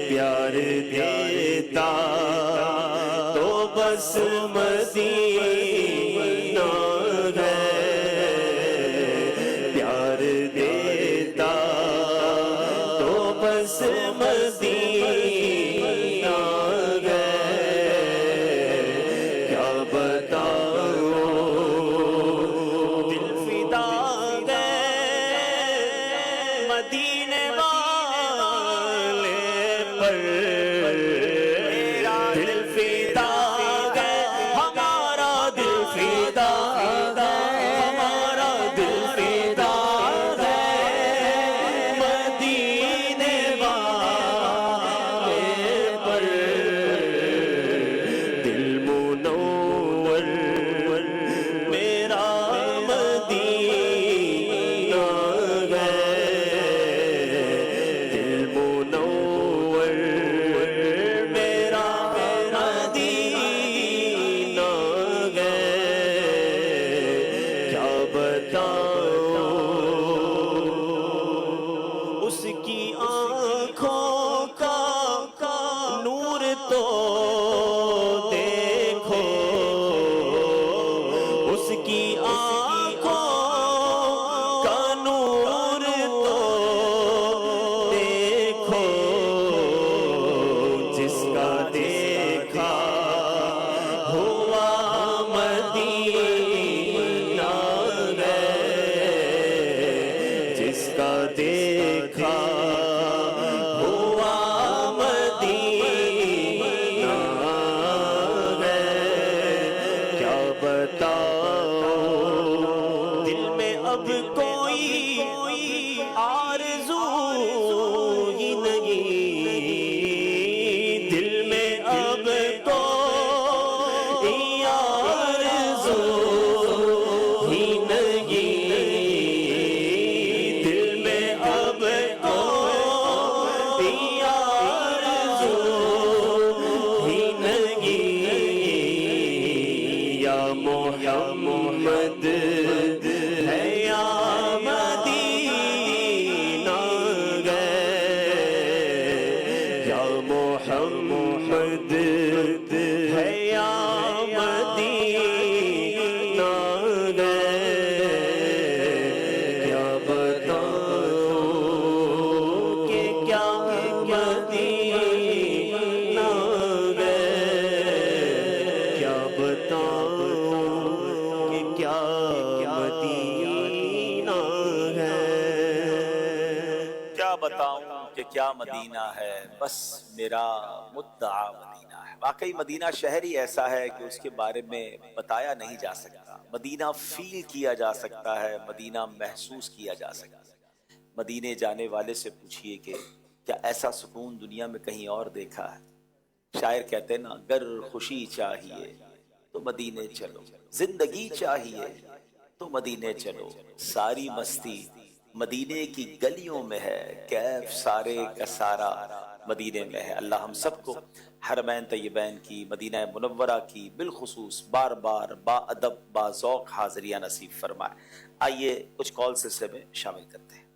پیار دیتا تو بس مدینہ ہے پیار دیتا تو بس مدینہ ہے کیا بتاؤں دل فدا گئے مدینے والے پر دل فدا گئے ہمارا دل فدا گئے मोहम्मद है या मदीना गए या मोहम्मद है या मदीना गए क्या बताऊं कि क्या मदीना क्या मदीना है, बस मेरा मुद्दा मदीना है। वाकई मदीना शहर ही ऐसा है कि उसके बारे में बताया नहीं जा सकता। मदीना फील किया जा सकता है, मदीना महसूस किया जा सकता है। मदीने जाने वाले से पूछिए कि क्या ऐसा सुकून दुनिया में कहीं और देखा है। शायर कहते हैं ना, अगर खुशी चाहिए तो मदीने चलो, जिंदगी चाहिए तो मदीने चलो, सारी मस्ती मदीने की गलियों में है, कैफ सारे का सारा मदीने में है। अल्लाह हम सबको हरमैन तय्यबैन की, मदीना मुनव्वरा की बिलखुसूस बार बार बाअदब बाज़ौक़ हाज़िरियाँ नसीब फरमाए। आइए कुछ कॉल सिलसिले में शामिल करते हैं।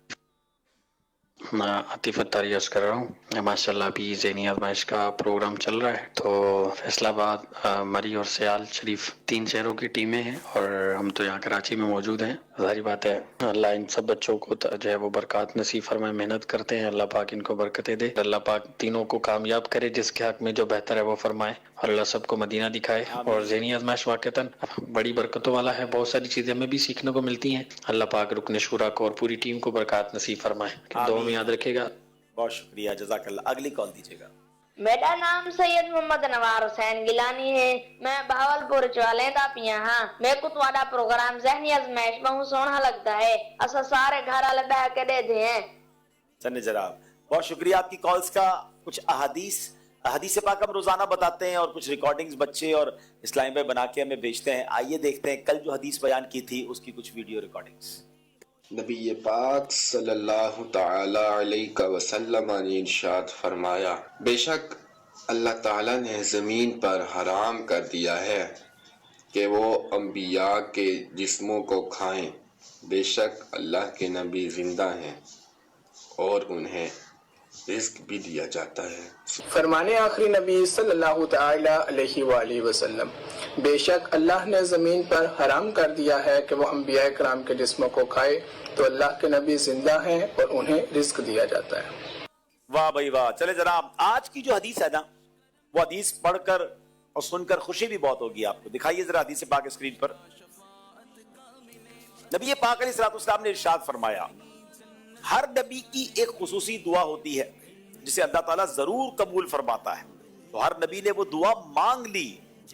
मैं आतिफ अत्तारी अर्ज़ कर रहा हूँ। माशाल्लाह अभी ज़हनी आज़माइश का प्रोग्राम चल रहा है, तो फैसलाबाद, मरी और सियाल शरीफ 3 शहरों की टीमें हैं और हम तो यहाँ कराची में मौजूद हैं। ज़ाहिर बात है अल्लाह इन सब बच्चों को जो है वो बरकत नसीब फरमाए, मेहनत करते हैं, अल्लाह पाक इनको बरकतें दे, अल्लाह पाक तीनों को कामयाब करे, जिसके हक में जो बेहतर है वो फरमाए और अल्लाह सबको मदीना दिखाए। और ज़हनी आज़माइश वाक़तन बड़ी बरकतों वाला है, बहुत सारी चीज़ें हमें भी सीखने को मिलती हैं। अल्लाह पाक रुकन शुरा को और पूरी टीम को बरकत नसीब फरमाए, दुआ में याद रखेगा। बहुत शुक्रिया, जज़ाकल्लाह। अगली कॉल दीजिएगा। मेरा नाम सैयद मोहम्मद नवार हुसैन गिलानी है। मैं बहावलपुर चवाले दा पिया हाँ। मेरे को तुम्हारा प्रोग्राम ज़हनी आज़माइश बहुत सोहना लगता है। असा सारे घर वाले बह के दे दे हैं। चन्ने जनाब, बहुत शुक्रिया आपकी कॉल्स का। कुछ अहादीस पाक हम रोजाना बताते हैं और कुछ रिकॉर्डिंग्स बच्चे और इस्लामी भाई बना के हमें भेजते हैं। आइए देखते हैं कल जो हदीस बयान की थी उसकी कुछ वीडियो रिकॉर्डिंग्स। नबी पाक सल्लल्लाहु ताला अलैहि वसल्लम ने इरशाद फरमाया, बेशक अल्लाह ताला ने ज़मीन पर हराम कर दिया है कि वो अंबिया के जिस्मों को खाएं। बेशक अल्लाह के नबी जिंदा हैं और उन्हें रिज़्क भी दिया जाता है। फरमाने आखिरी नबी सल्लल्लाहु ताला अलैहि वसल्लम, बेशक अल्लाह ने ज़मीन पर हराम कर दिया है कि वो अंबिया कराम के जिस्मों को खाए, तो अल्लाह के नबी जिंदा हैं और उन्हें रिज़्क दिया जाता है। वाह भाई वाह। चले जनाब, आज की जो हदीस है ना, वो हदीस पढ़कर और सुनकर खुशी भी बहुत होगी आपको। दिखाइए जरा हदीस पाक स्क्रीन पर। नबी पाक अलैहिस्सलाम ने इरशाद फरमाया, हर नबी की एक खुसूसी दुआ होती है जिसे अल्लाह ताला जरूर कबूल फरमाता है। तो हर नबी ने वो दुआ मांग ली,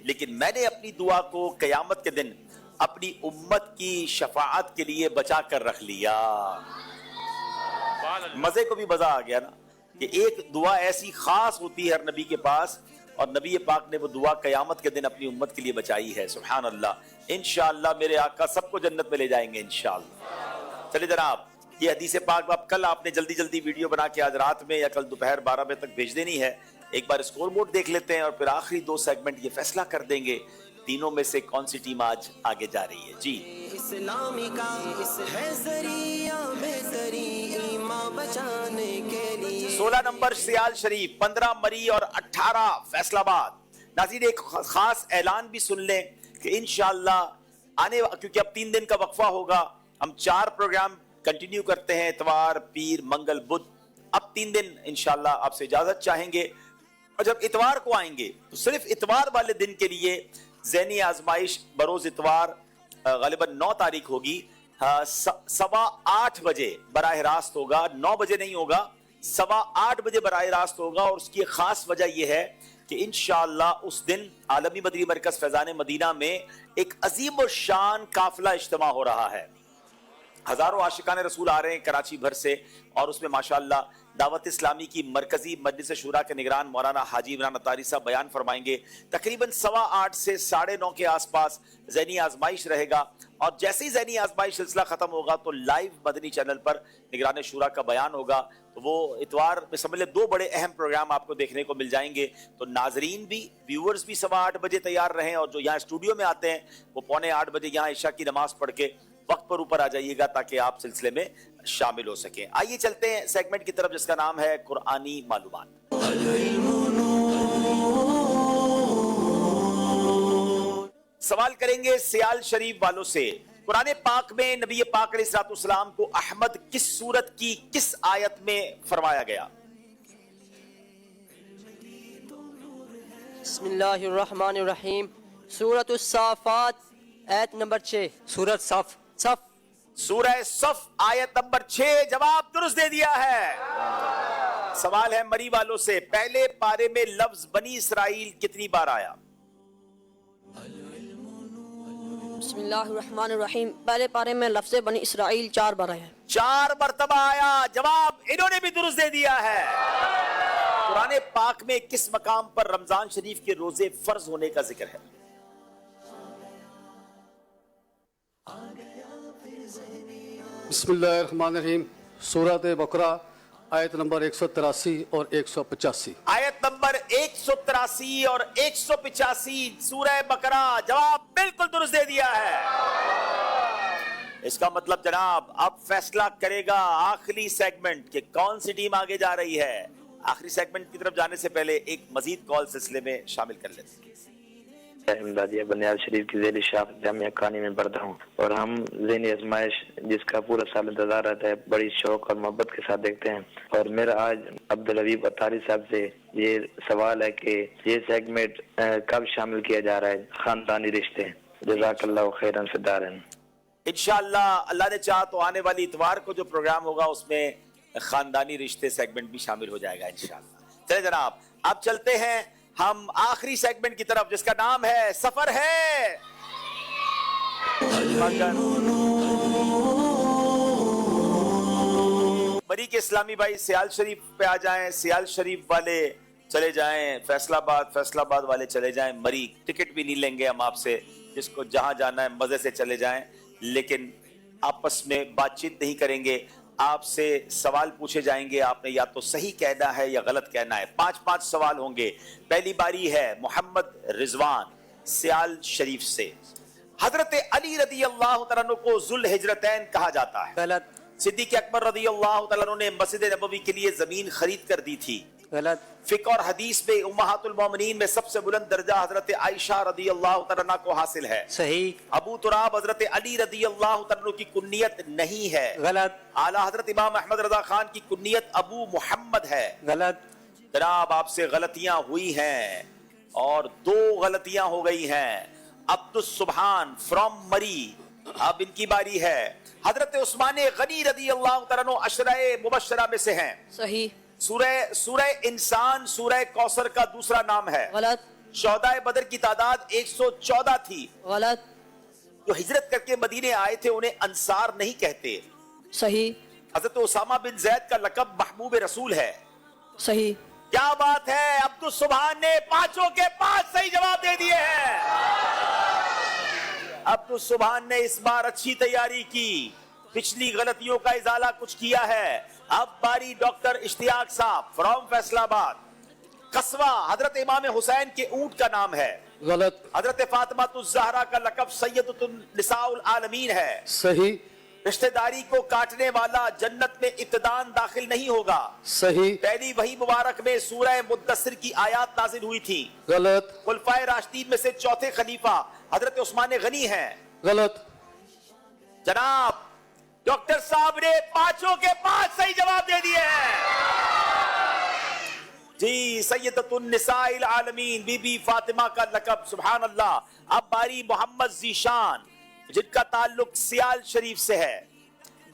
लेकिन मैंने अपनी दुआ को कयामत के दिन अपनी उम्मत की शफाअत के लिए बचा कर रख लिया। मजे को भी मजा आ गया ना कि एक दुआ ऐसी खास होती है हर नबी के पास, और नबी पाक ने वो दुआ कयामत के दिन अपनी उम्मत के लिए बचाई है। सुभान अल्लाह। इंशाअल्लाह मेरे आका सबको जन्नत में ले जाएंगे इंशाअल्लाह। चलिए जनाब, ये हदीस पाक अब कल आपने जल्दी जल्दी वीडियो बना के आज रात में या कल दोपहर 12 बजे तक भेज देनी है। एक बार स्कोर बोर्ड देख लेते हैं और फिर आखिरी 2 सेगमेंट ये फैसला कर देंगे तीनों में से कौन सी टीम आज आगे जा रही है। जी, इस्लामी का है जरिया बेहतरी ईमान बचाने के लिए। 16 नंबर सियाल शरीफ, 15 मरी और 18 फैसलाबाद। नाज़रीन, एक खास ऐलान भी सुन लें कि इंशाअल्लाह आने, क्योंकि अब 3 दिन का वक्फा होगा, हम 4 प्रोग्राम कंटिन्यू करते हैं, इतवार, पीर, मंगल, बुध। अब 3 दिन इंशाअल्लाह आपसे इजाजत चाहेंगे, और जब इतवार को आएंगे तो सिर्फ इतवार वाले दिन के लिए ज़हनी आजमाइश बरोज इतवार गालिबन 9 तारीख होगी, 8:15 बजे बराह रास्त होगा। 9 बजे नहीं होगा, 8:15 बजे बराह रास्त होगा। और उसकी खास वजह यह है कि इंशाअल्लाह उस दिन आलमी मदनी मरकज फैजान मदीना में एक अजीम और शान काफिला इज्तिमा हो रहा है। हजारों आशिकान रसूल आ रहे हैं कराची भर से, और उसमें माशाअल्लाह दावत इस्लामी की मरकजी मजलिस शूरा के निगरान मौलाना हाजी इमरान अत्तारी साहब बयान फरमाएंगे। तकरीबन 8:15 से 9:30 के आसपास ज़हनी आजमाइश रहेगा। اور جیسے ہی ذہنی آزمائش سلسلہ ختم ہوگا تو لائیو مدنی چینل پر نگران شورا کا بیان ہوگا. تو وہ اتوار میں سمجھ لیں 2 بڑے اہم پروگرام آپ کو دیکھنے کو مل جائیں گے. تو ناظرین بھی، ویورز بھی 8:15 بجے تیار رہیں، اور جو یہاں اسٹوڈیو میں آتے ہیں وہ 7:45 بجے یہاں عشاء کی نماز پڑھ کے وقت پر اوپر آ جائیے گا تاکہ آپ سلسلے میں شامل ہو سکیں. آئیے چلتے ہیں سیگمنٹ کی طرف جس کا نام ہے قرآنی معلومات. سوال کریں گے سیال شریف والوں سے. قرآن پاک میں نبی پاک علیہ الصلوۃ والسلام کو احمد کس سورت کی کس آیت میں فرمایا گیا؟ بسم اللہ الرحمن الرحیم. سورۃ الصافات آیت نمبر 6. سورت صف. سورہ صف آیت نمبر 6. جواب درست دے دیا ہے. سوال ہے مری والوں سے. پہلے پارے میں لفظ بنی اسرائیل کتنی بار آیا؟ بسم اللہ الرحمن الرحیم. پہلے پارے میں لفظ بنی اسرائیل 4 بار آیا ہے. 4 مرتبہ آیا. جواب انہوں نے بھی درست دے دیا ہے. قرآن پاک میں کس مقام پر رمضان شریف کے روزے فرض ہونے کا ذکر ہے؟ بسم اللہ الرحمن الرحیم. سورۃ بقرہ آیت نمبر 183 اور 185. آیت نمبر 183 اور 185 سورہ بقرہ. جواب بالکل درست دے دیا ہے. اس کا مطلب جناب اب فیصلہ کرے گا آخری سیگمنٹ کہ کون سی ٹیم آگے جا رہی ہے. آخری سیگمنٹ کی طرف جانے سے پہلے ایک مزید کال سلسلے میں شامل کر لیتے ہیں. امدادیہ بنیاد شریف کی ذیلی شاخ جامعہ کانی میں پڑھتا ہوں، اور ہم ذہنی آزمائش جس کا پورا سال انتظار رہتا ہے بڑی شوق اور محبت کے ساتھ دیکھتے ہیں. اور میرا آج عبدالحبیب اتاری صاحب سے یہ سوال ہے کہ یہ سیگمنٹ کب شامل کیا جا رہا ہے؟ خاندانی رشتے. جزاک اللہ خیرا فی الدارین. انشاءاللہ اللہ نے چاہا تو آنے والی اتوار کو جو پروگرام ہوگا اس میں خاندانی رشتے سیگمنٹ بھی شامل ہو جائے گا انشاءاللہ. چلے جناب اب چلتے ہیں ہم آخری سیگمنٹ کی طرف جس کا نام ہے سفر ہے. مری کے اسلامی بھائی سیال شریف پہ آ جائیں. سیال شریف والے چلے جائیں. فیصل آباد والے چلے جائیں. مری ٹکٹ بھی نہیں لیں گے ہم آپ سے. جس کو جہاں جانا ہے مزے سے چلے جائیں، لیکن آپس میں بات چیت نہیں کریں گے. آپ سے سوال پوچھے جائیں گے، آپ نے یا تو صحیح کہنا ہے یا غلط کہنا ہے. 5 سوال ہوں گے. پہلی باری ہے محمد رضوان سیال شریف سے. حضرت علی رضی اللہ تعالیٰ عنہ کو ذوالحجرتین کہا جاتا ہے. غلط. صدیق اکبر رضی اللہ تعالیٰ عنہ نے مسجد نبوی کے لیے زمین خرید کر دی تھی. غلط. فقہ اور حدیث میں امہات المومنین میں سب سے بلند درجہ حضرت عائشہ رضی اللہ تعالیٰ عنہ کو حاصل ہے. صحیح. ابو تراب حضرت علی رضی اللہ تعالیٰ عنہ کی کنیت نہیں ہے. غلط. اعلیٰ حضرت امام احمد رضا خان کی کنیت ابو محمد ہے. غلط. جناب آپ سے غلطیاں ہوئی ہیں اور 2 غلطیاں ہو گئی ہیں. عبد السبحان فرام مری، اب ان کی باری ہے. حضرت عثمان غنی رضی اللہ تعالیٰ عنہ عشرہ مبشرہ میں سے ہیں. صحیح. سورہ انسان سورہ کوثر کا دوسرا نام ہے. غلط. شہدائے بدر کی تعداد 114 تھی. غلط. جو ہجرت کر کے مدینے آئے تھے انہیں انصار نہیں کہتے. صحیح. حضرت اسامہ بن زید کا لقب محبوب رسول ہے. صحیح. کیا بات ہے، عبد السبحان نے 5 کے 5 صحیح جواب دے دیے ہیں. عبد السبحان نے اس بار اچھی تیاری کی، پچھلی غلطیوں کا ازالہ کچھ کیا ہے. اب باری ڈاکٹر اشتیاق صاحب فرام فیصل آباد. قصوہ حضرت امام حسین کے اونٹ کا نام ہے. غلط. حضرت فاطمہ الزہرا کا لقب سیدۃ النساء العالمین ہے. صحیح. رشتہ داری کو کاٹنے والا جنت میں ابتداءً داخل نہیں ہوگا. صحیح. پہلی وحی مبارک میں سورہ مدثر کی آیات نازل ہوئی تھی. غلط. خلفائے راشدین میں سے چوتھے خلیفہ حضرت عثمان غنی ہیں. غلط. جناب ڈاکٹر صاحب نے 5 کے 5 صحیح جواب دے دیے ہیں. جی سیدۃ النساء العالمین بی بی فاطمہ کا لقب. سبحان اللہ. اب باری محمد ذیشان جن کا تعلق سیال شریف سے ہے.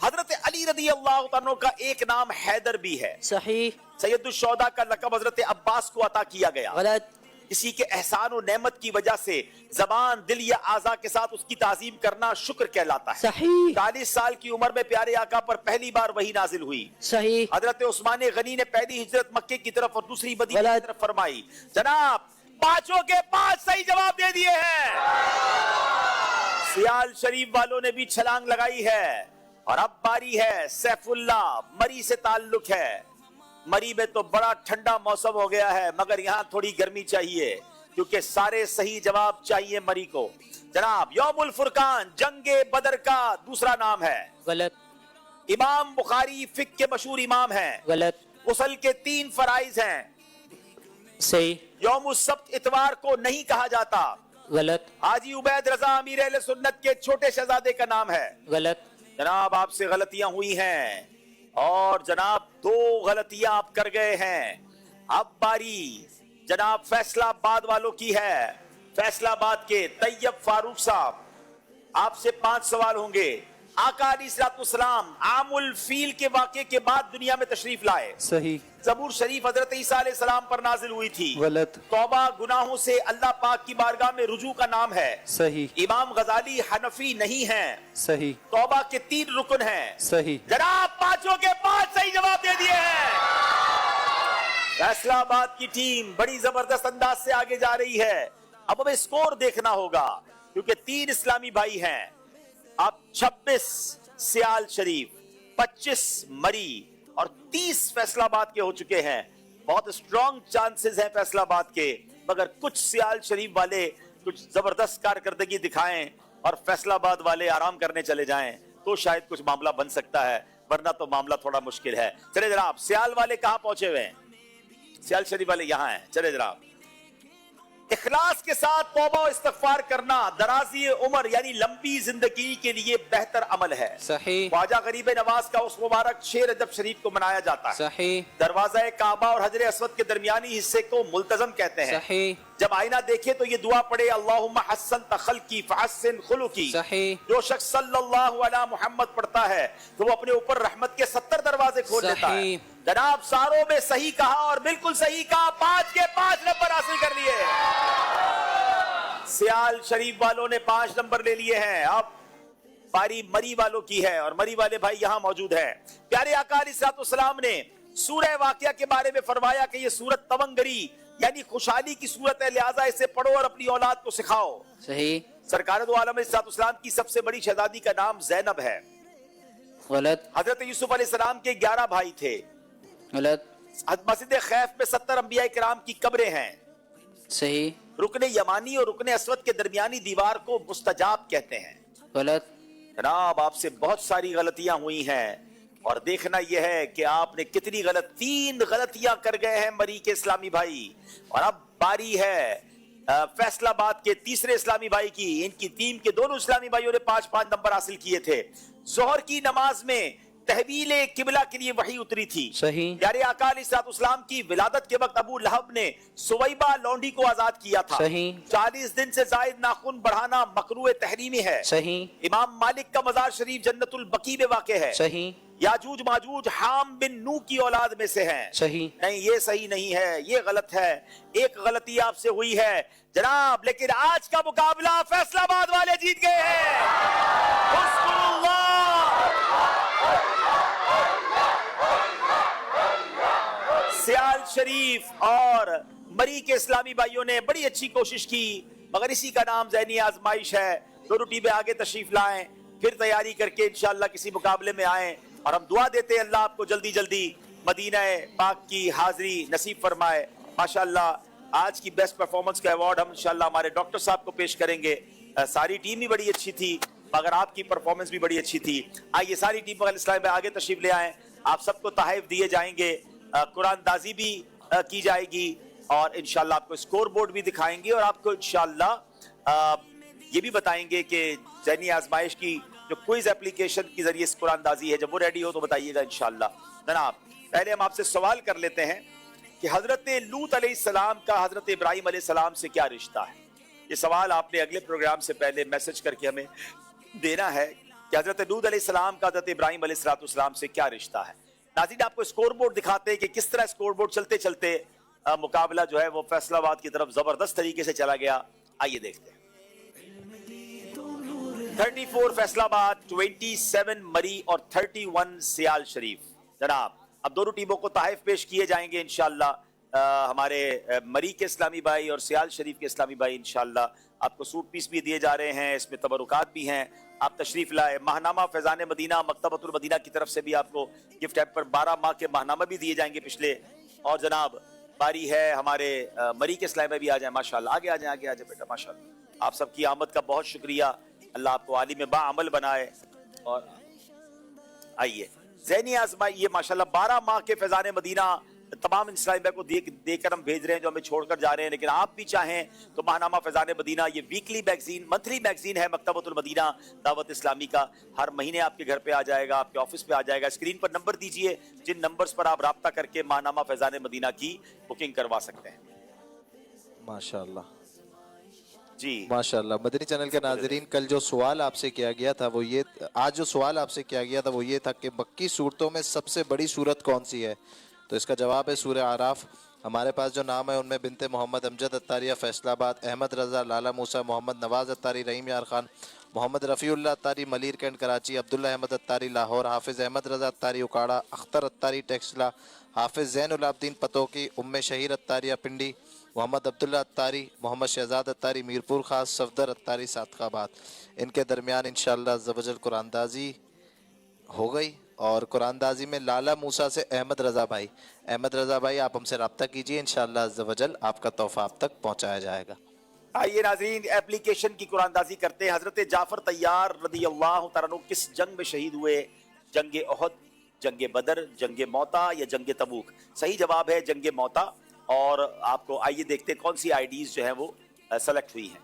حضرت علی رضی اللہ عنہ کا ایک نام حیدر بھی ہے. صحیح. سید الشہداء کا لقب حضرت عباس کو عطا کیا گیا. غلط. کسی کے احسان و نعمت کی وجہ سے زبان دل یا اعضاء کے ساتھ اس کی تعظیم کرنا شکر کہلاتا ہے. صحیح. 40 سال کی عمر میں پیارے آقا پر پہلی بار وحی نازل ہوئی. صحیح. حضرت عثمان غنی نے پہلی ہجرت مکے کی طرف اور دوسری مدینہ کی طرف فرمائی. جناب 5 کے 5 صحیح جواب دے دیے ہیں. सियाल शरीफ वालों ने भी छलांग लगाई है और अब बारी है सैफुल्ला, मरी से ताल्लुक है। मरी में तो बड़ा ठंडा मौसम हो गया है, मगर यहाँ थोड़ी गर्मी चाहिए क्योंकि सारे सही जवाब चाहिए मरी को। जनाब, यौमुल फुरकान जंगे बदर का दूसरा नाम है। गलत। इमाम बुखारी फिक के मशहूर इमाम हैं। गलत। गुस्ल के 3 फराइज हैं। सही। यौमुस सब्त इतवार को नहीं कहा जाता। गलत। हाजी उबैद रजा अमीर अहले सुन्नत के छोटे शहजादे का नाम है। गलत। जनाब, आपसे गलतियां हुई हैं और जनाब 2 गलतियां आप कर गए हैं। अब बारी जनाब फैसलाबाद वालों की है। फैसलाबाद के तैयब फारूक साहब, आपसे 5 सवाल होंगे। आका अलैहिस्सलाम आमुल फील के वाक़े के बाद दुनिया में तशरीफ लाए। सही। ज़बूर शरीफ हजरत ईसा अलैहिस्सलाम पर नाजिल हुई थी। गलत। तौबा गुनाहों से अल्लाह पाक की बारगाह में रुजू का नाम है। सही। इमाम गजाली हनफी नहीं हैं। सही। तौबा के 3 रुकन हैं। सही। जनाब, 5 के 5 सही जवाब दे दिए हैं। फैसलाबाद की टीम बड़ी जबरदस्त अंदाज से आगे जा रही है। अब हमें स्कोर देखना होगा क्योंकि 3 इस्लामी भाई हैं। अब 26 सियाल शरीफ, 25 मरी और 30 फैसलाबाद के हो चुके हैं। बहुत स्ट्रॉन्ग चांसेस हैं फैसलाबाद के, मगर कुछ सियाल शरीफ वाले कुछ जबरदस्त कारकर्दगी दिखाएं और फैसलाबाद वाले आराम करने चले जाएं तो शायद कुछ मामला बन सकता है, वरना तो मामला थोड़ा मुश्किल है। चले जनाब, सियाल वाले कहां पहुंचे हुए हैं? सियाल शरीफ वाले यहां हैं। चले जनाब, इखलास के साथ तौबा और इस्तिग़फ़ार करना दराज़ी उम्र यानी लंबी जिंदगी के लिए बेहतर अमल है। सही। ख्वाजा गरीब नवाज का उस मुबारक 6 रजब शरीफ को मनाया जाता है। सही। दरवाज़ा काबा और हजर अस्वद के दरमियानी हिस्से को मुल्तज़म कहते हैं। सही। जब आईना देखे तो ये दुआ पढ़े, अल्लाहुम्मा हस्सन तखल्की फहस्सिन खुलुकी। सही। जो शख्स सल्लल्लाहु अलैहि मुहम्मद पढ़ता है तो वो अपने ऊपर रहमत के 70 दरवाजे खोल लेता है। जनाब, सारों में सही कहा और बिल्कुल सही कहा। 5 के 5 नंबर हासिल कर लिए। सियाल शरीफ वालों ने 5 नंबर ले लिए हैं। अब बारी मरी वालों की है और मरी वाले भाई यहां मौजूद हैं। प्यारे आका अलैहिस्सलाम ने सूरह वाक़िया के बारे में फरमाया कि ये सूरत तवंगरी यानी खुशहाली की सूरत है, लिहाजा इसे पढ़ो और अपनी औलाद को सिखाओ। सही। सरकार दो आलम अलैहिस्सलाम की सबसे बड़ी शहजादी का नाम ज़ैनब है। गलत। हजरत यूसुफ अलैहिस्सलाम के 11 भाई थे। गलत। मस्जिद खैफ में 70 अंबिया किराम की कब्रें हैं। सही। रुकने यमानी और रुकने अस्वद के दरमियानी दीवार को मुस्तजाब कहते हैं। गलत। जनाब, आपसे बहुत सारी गलतियां हुई हैं और देखना यह है कि आपने कितनी 3 गलतियां कर गए हैं मरी के इस्लामी भाई। और अब बारी है फैसलाबाद के तीसरे इस्लामी भाई की। इनकी टीम के दोनों इस्लामी भाइयों ने 5-5 नंबर हासिल किए थे। जोहर की नमाज में तहवीले किबला के लिए वही उतरी थी। सही। यारे आका अलैहिस्सलाम की विलादत के वक्त अबू लहब ने सुवैबा लौंडी को आजाद किया था। सही। 40 दिन से जायद नाखून बढ़ाना मकरूह तहरीमी है। सही। इमाम मालिक का मजार शरीफ जन्नतुल बकी में वाक़ है। सही। याजूज माजूज हाम बिन नू की औलाद में से हैं। सही। नहीं, ये सही नहीं है, ये गलत है। एक गलती आपसे हुई है जनाब, लेकिन आज का मुकाबला फैसलाबाद वाले जीत गए हैं। सियाल शरीफ और मरी के इस्लामी भाइयों ने बड़ी अच्छी कोशिश की, मगर इसी का नाम ज़हनी आजमाइश है। दोनों टीमें आगे तशरीफ लाएं, फिर तैयारी करके इंशाअल्लाह किसी मुकाबले में आएं और हम दुआ देते हैं अल्लाह आपको जल्दी जल्दी मदीना पाक की हाजिरी नसीब फरमाए। माशाअल्लाह आज की बेस्ट परफॉर्मेंस का अवार्ड हम इंशाअल्लाह हमारे डॉक्टर साहब को पेश करेंगे। सारी टीम ही बड़ी अच्छी थी, मगर आपकी परफॉर्मेंस भी बड़ी अच्छी थी। आइए सारी टीम मगर इस्लाम में आगे तशरीफ ले आए। आप सबको तोहफे दिए जाएंगे, कुरानदाजी भी की जाएगी और इंशाअल्लाह आपको स्कोर बोर्ड भी दिखाएंगे और आपको इंशाअल्लाह ये भी बताएंगे कि ज़हनी आजमाइश की जो क्विज एप्लीकेशन के जरिए कुरानदाजी है, जब वो रेडी हो तो बताइएगा इंशाअल्लाह। जनाब, पहले हम आपसे सवाल कर लेते हैं कि हजरत लूत अलैहिस्सलाम का हजरत इब्राहिम अलैहिस्सलाम से क्या रिश्ता है। ये सवाल आपने अगले प्रोग्राम से पहले मैसेज करके हमें देना है कि हजरत लूत अलैहिस्सलाम का हजरत इब्राहिम अलैहिस्सलाम से क्या रिश्ता है। नाज़रीन, आपको स्कोर बोर्ड दिखाते हैं कि किस तरह स्कोर बोर्ड चलते चलते मुकाबला जो है वो फैसलाबाद की तरफ जबरदस्त तरीके से चला गया। आइए देखते हैं। 34 फैसलाबाद, 27 मरी और 31 सियाल शरीफ। जनाब, अब दोनों टीमों को तोहफे पेश किए जाएंगे इंशाअल्लाह। ہمارے مری کے اسلامی بھائی اور سیال شریف کے اسلامی بھائی انشاءاللہ آپ کو سوٹ پیس بھی دیے جا رہے ہیں، اس میں تبرکات بھی ہیں، آپ تشریف لائے۔ ماہنامہ فیضان مدینہ مکتبۃ المدینہ کی طرف سے بھی آپ کو گفٹ ایپ پر 12 ماہ کے ماہنامہ بھی دیے جائیں گے پچھلے۔ اور جناب باری ہے ہمارے مری کے اسلامی بھائی بھی آ جائیں ماشاءاللہ، آگے آ جائیں بیٹا ماشاءاللہ۔ آپ سب کی آمد کا بہت شکریہ، اللہ آپ کو عالم با عمل بنائے۔ اور آئیے ذہنی آزمائی، یہ ماشاءاللہ 12 ماہ کے فیضان مدینہ تمام اسلامی بھائی کو دے کر ہم بھیج رہے ہیں جو ہمیں چھوڑ کر جا رہے ہیں، لیکن آپ بھی چاہیں تو ماہنامہ فیضان مدینہ یہ ویکلی میگزین، منتھلی میگزین ہے مکتبۃ المدینہ دعوت اسلامی کا، ہر مہینے آپ کے گھر پہ آ جائے گا، آپ کے آفس پہ آ جائے گا۔ اسکرین پر نمبر دیجئے جن نمبرز پر آپ رابطہ کر کے ماہنامہ فیضان مدینہ کی بکنگ کروا سکتے ہیں۔ ماشاءاللہ جی ماشاءاللہ۔ مدنی چینل کے ناظرین، کل جو سوال آپ سے کیا گیا تھا وہ یہ، آج جو سوال آپ سے کیا گیا تھا وہ یہ تھا کہ مکی صورتوں میں سب سے بڑی صورت کون سی ہے؟ تو اس کا جواب ہے سورہ اعراف۔ ہمارے پاس جو نام ہے ان میں بنت محمد امجد اتاریہ فیصل آباد، احمد رضا لالا موسیٰ، محمد نواز اتاری رحیم یار خان، محمد رفیع اللہ اتاری ملیر کینٹ کراچی، عبداللہ احمد اتاری لاہور، حافظ احمد رضا اتاری اکاڑا، اختر اتاری ٹیکسلا، حافظ زین العابدین پتوکی، ام شہیر اتاریہ پنڈی، محمد عبداللہ اتاری، محمد شہزاد اتاری میرپور خاص، صفدر اتاری صادق آباد۔ ان کے درمیان انشاءاللہ عز و جل قرآن دازی ہو گئی، اور قرآن دازی میں لالا موسیٰ سے احمد رضا بھائی آپ ہم سے رابطہ کیجئے، انشاءاللہ عز و جل آپ کا تحفہ آپ تک پہنچایا جائے گا۔ آئیے ناظرین اپلیکیشن کی قرآن دازی کرتے ہیں۔ حضرت جعفر طیار رضی اللہ تعالیٰ عنہ کس جنگ میں شہید ہوئے؟ جنگ احد، جنگ بدر، جنگ موتا یا جنگ تبوک؟ صحیح جواب ہے جنگ موتا۔ اور آپ کو آئیے دیکھتے ہیں کون سی آئی ڈیز جو ہیں وہ سلیکٹ ہوئی ہیں۔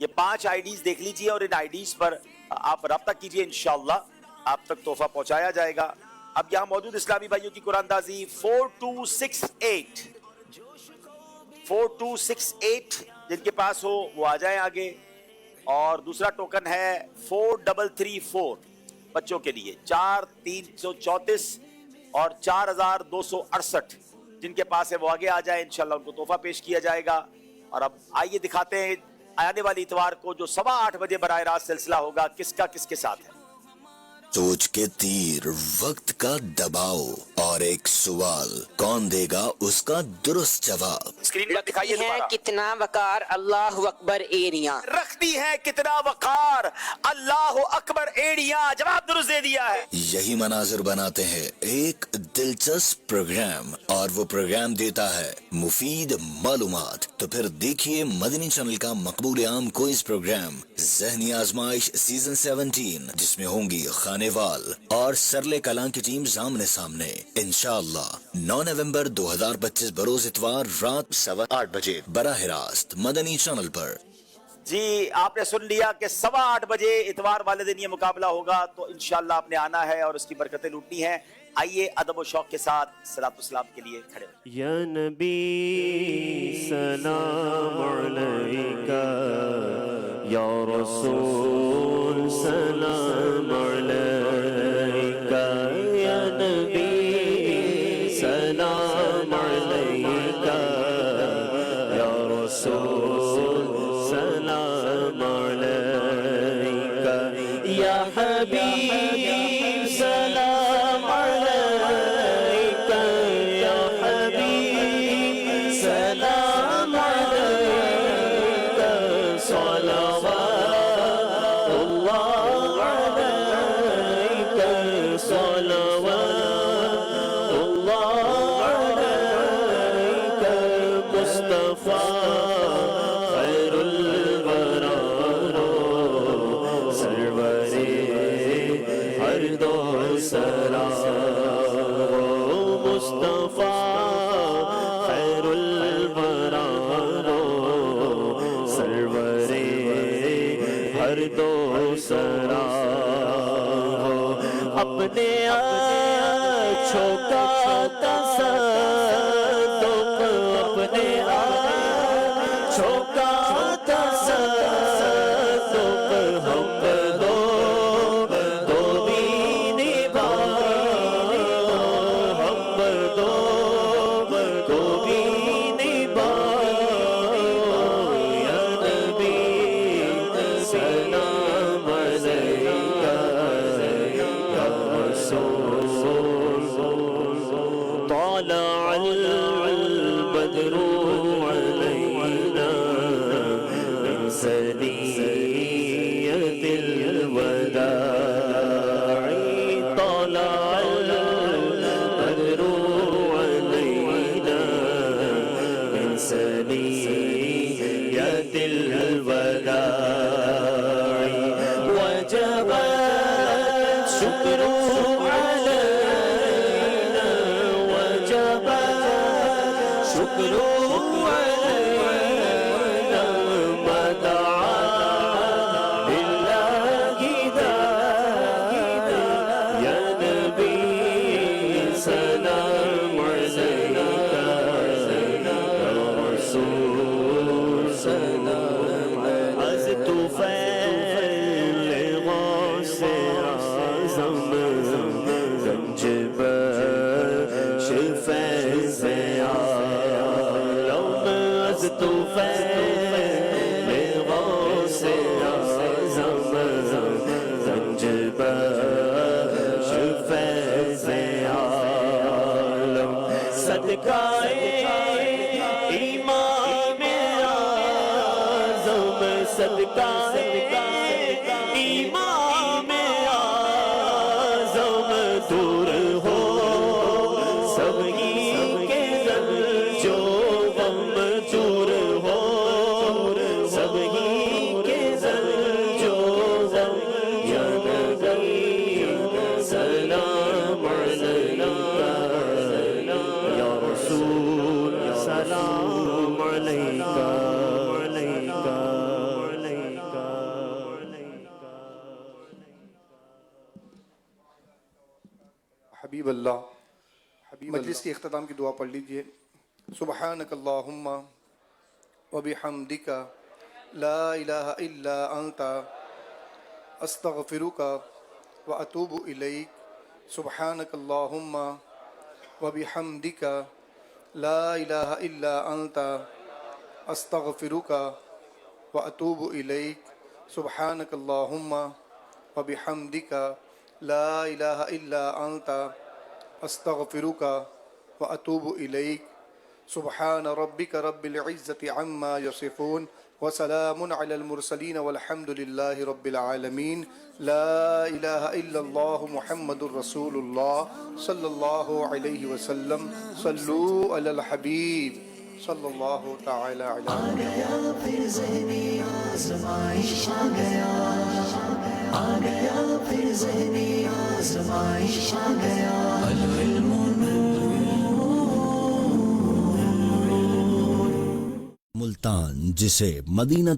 یہ 5 آئی ڈیز دیکھ لیجئے اور ان آئی ڈیز پر آپ رابطہ کیجئے، انشاءاللہ آپ تک تحفہ پہنچایا جائے گا۔ اب یہاں موجود اسلامی بھائیوں کی قرآن دازی 4268 جن کے پاس ہو وہ آ جائیں آگے۔ اور دوسرا ٹوکن ہے 4334 بچوں کے لیے، 4334 اور 4268 جن کے پاس ہے وہ آگے آ جائیں، انشاءاللہ ان کو تحفہ پیش کیا جائے گا۔ اور اب آئیے دکھاتے ہیں آنے والی اتوار کو جو 8:15 بجے براہ راست سلسلہ ہوگا کس کا کس کے ساتھ ہے۔ سوچ کے تیر، وقت کا دباؤ اور ایک سوال، کون دے گا اس کا درست جواب؟ اسکرین پر دکھائیے دوبارہ۔ کتنا وقار اللہ اکبر ایڑیاں رکھتی ہے کتنا وقار اللہ اکبر ایڑیاں، جواب درست دے دیا ہے۔ یہی مناظر بناتے ہیں ایک دلچسپ پروگرام، اور وہ پروگرام دیتا ہے مفید معلومات۔ تو پھر دیکھیے مدنی چینل کا مقبول عام کوئز پروگرام ذہنی آزمائش سیزن 17، جس میں ہوں گی خانے وال اور سرلے کلان کی ٹیم سامنے سامنے، انشاءاللہ 9 نومبر 2025 بروز اتوار رات 8:15 بجے براہ راست مدنی چینل پر۔ جی آپ نے سن لیا کہ 8:15 بجے اتوار والے دن یہ مقابلہ ہوگا، تو انشاءاللہ آپ نے آنا ہے اور اس کی برکتیں لوٹنی ہیں۔ آئیے ادب و شوق کے ساتھ صلاۃ و سلام کے لیے کھڑے ہو۔ یا نبی سلام علیکہ، یا رسول سلام علیکہ، یا نبی سلام علیکہ، یا رسول سلام علیکہ، یا حبیب سلام علیکہ، یا حبیب سلام علیکہ، صلوات اللہ علیکہ، صلوات اللہ علیکہ، مصطفیٰ خیر الورا سرور ہر دو سرا، مصطفیٰ خیر الورا سرور ہر دو سرا، اپنے اچھوں کا تصدق، اپنے اچھوں کا تصدق ہم دو بھی نبھائیں، ہم دو بھی نبھائیں، یا نبی سلام علیکہ، یا رسول طلع الوداع وجب الشكر علينا وجب الشكر علينا ما دعا لله داعي يا نبي سلام عليك يا رسول سلام عليك عزت فعل غوث أعظم زنجبار شفاء زيارة عزت فعل غوث أعظم زنجبار شفاء زيارة صدقہ امام اعظم صدقہ امام اعظم دور ہو سب ہی کے رنجو غم دور ہو سب ہی کے رنجو غم یا نبی سلام علیکہ یا رسول سلام علیکہ حبیب اللہ مجلس کی اختتام کی دعا پڑھ لیجئے. سبحانک اللہم وبحمدک لا الہ الا انت استغفرک واتوب الیک. سبحانک اللہم وبحمدک لا الہ الا انت استغفرک واتوب الیک. سبحانک اللہم وبحمدک لا الہ الا انت استغفرک واتوب الیک. سبحان ربک رب العزة عما یصفون وسلام علی المرسلین والحمد للہ رب العالمین. لا الہ الا اللہ محمد رسول اللہ صلی اللہ علیہ وسلم. صلو علی الحبیب صلی اللہ تعالی علیہ وسلم. آگیا پھر ذہنی آزمائش آگیا آگیا پھر ذہنی آزمائش آگیا. العلم ملتان جسے مدینہ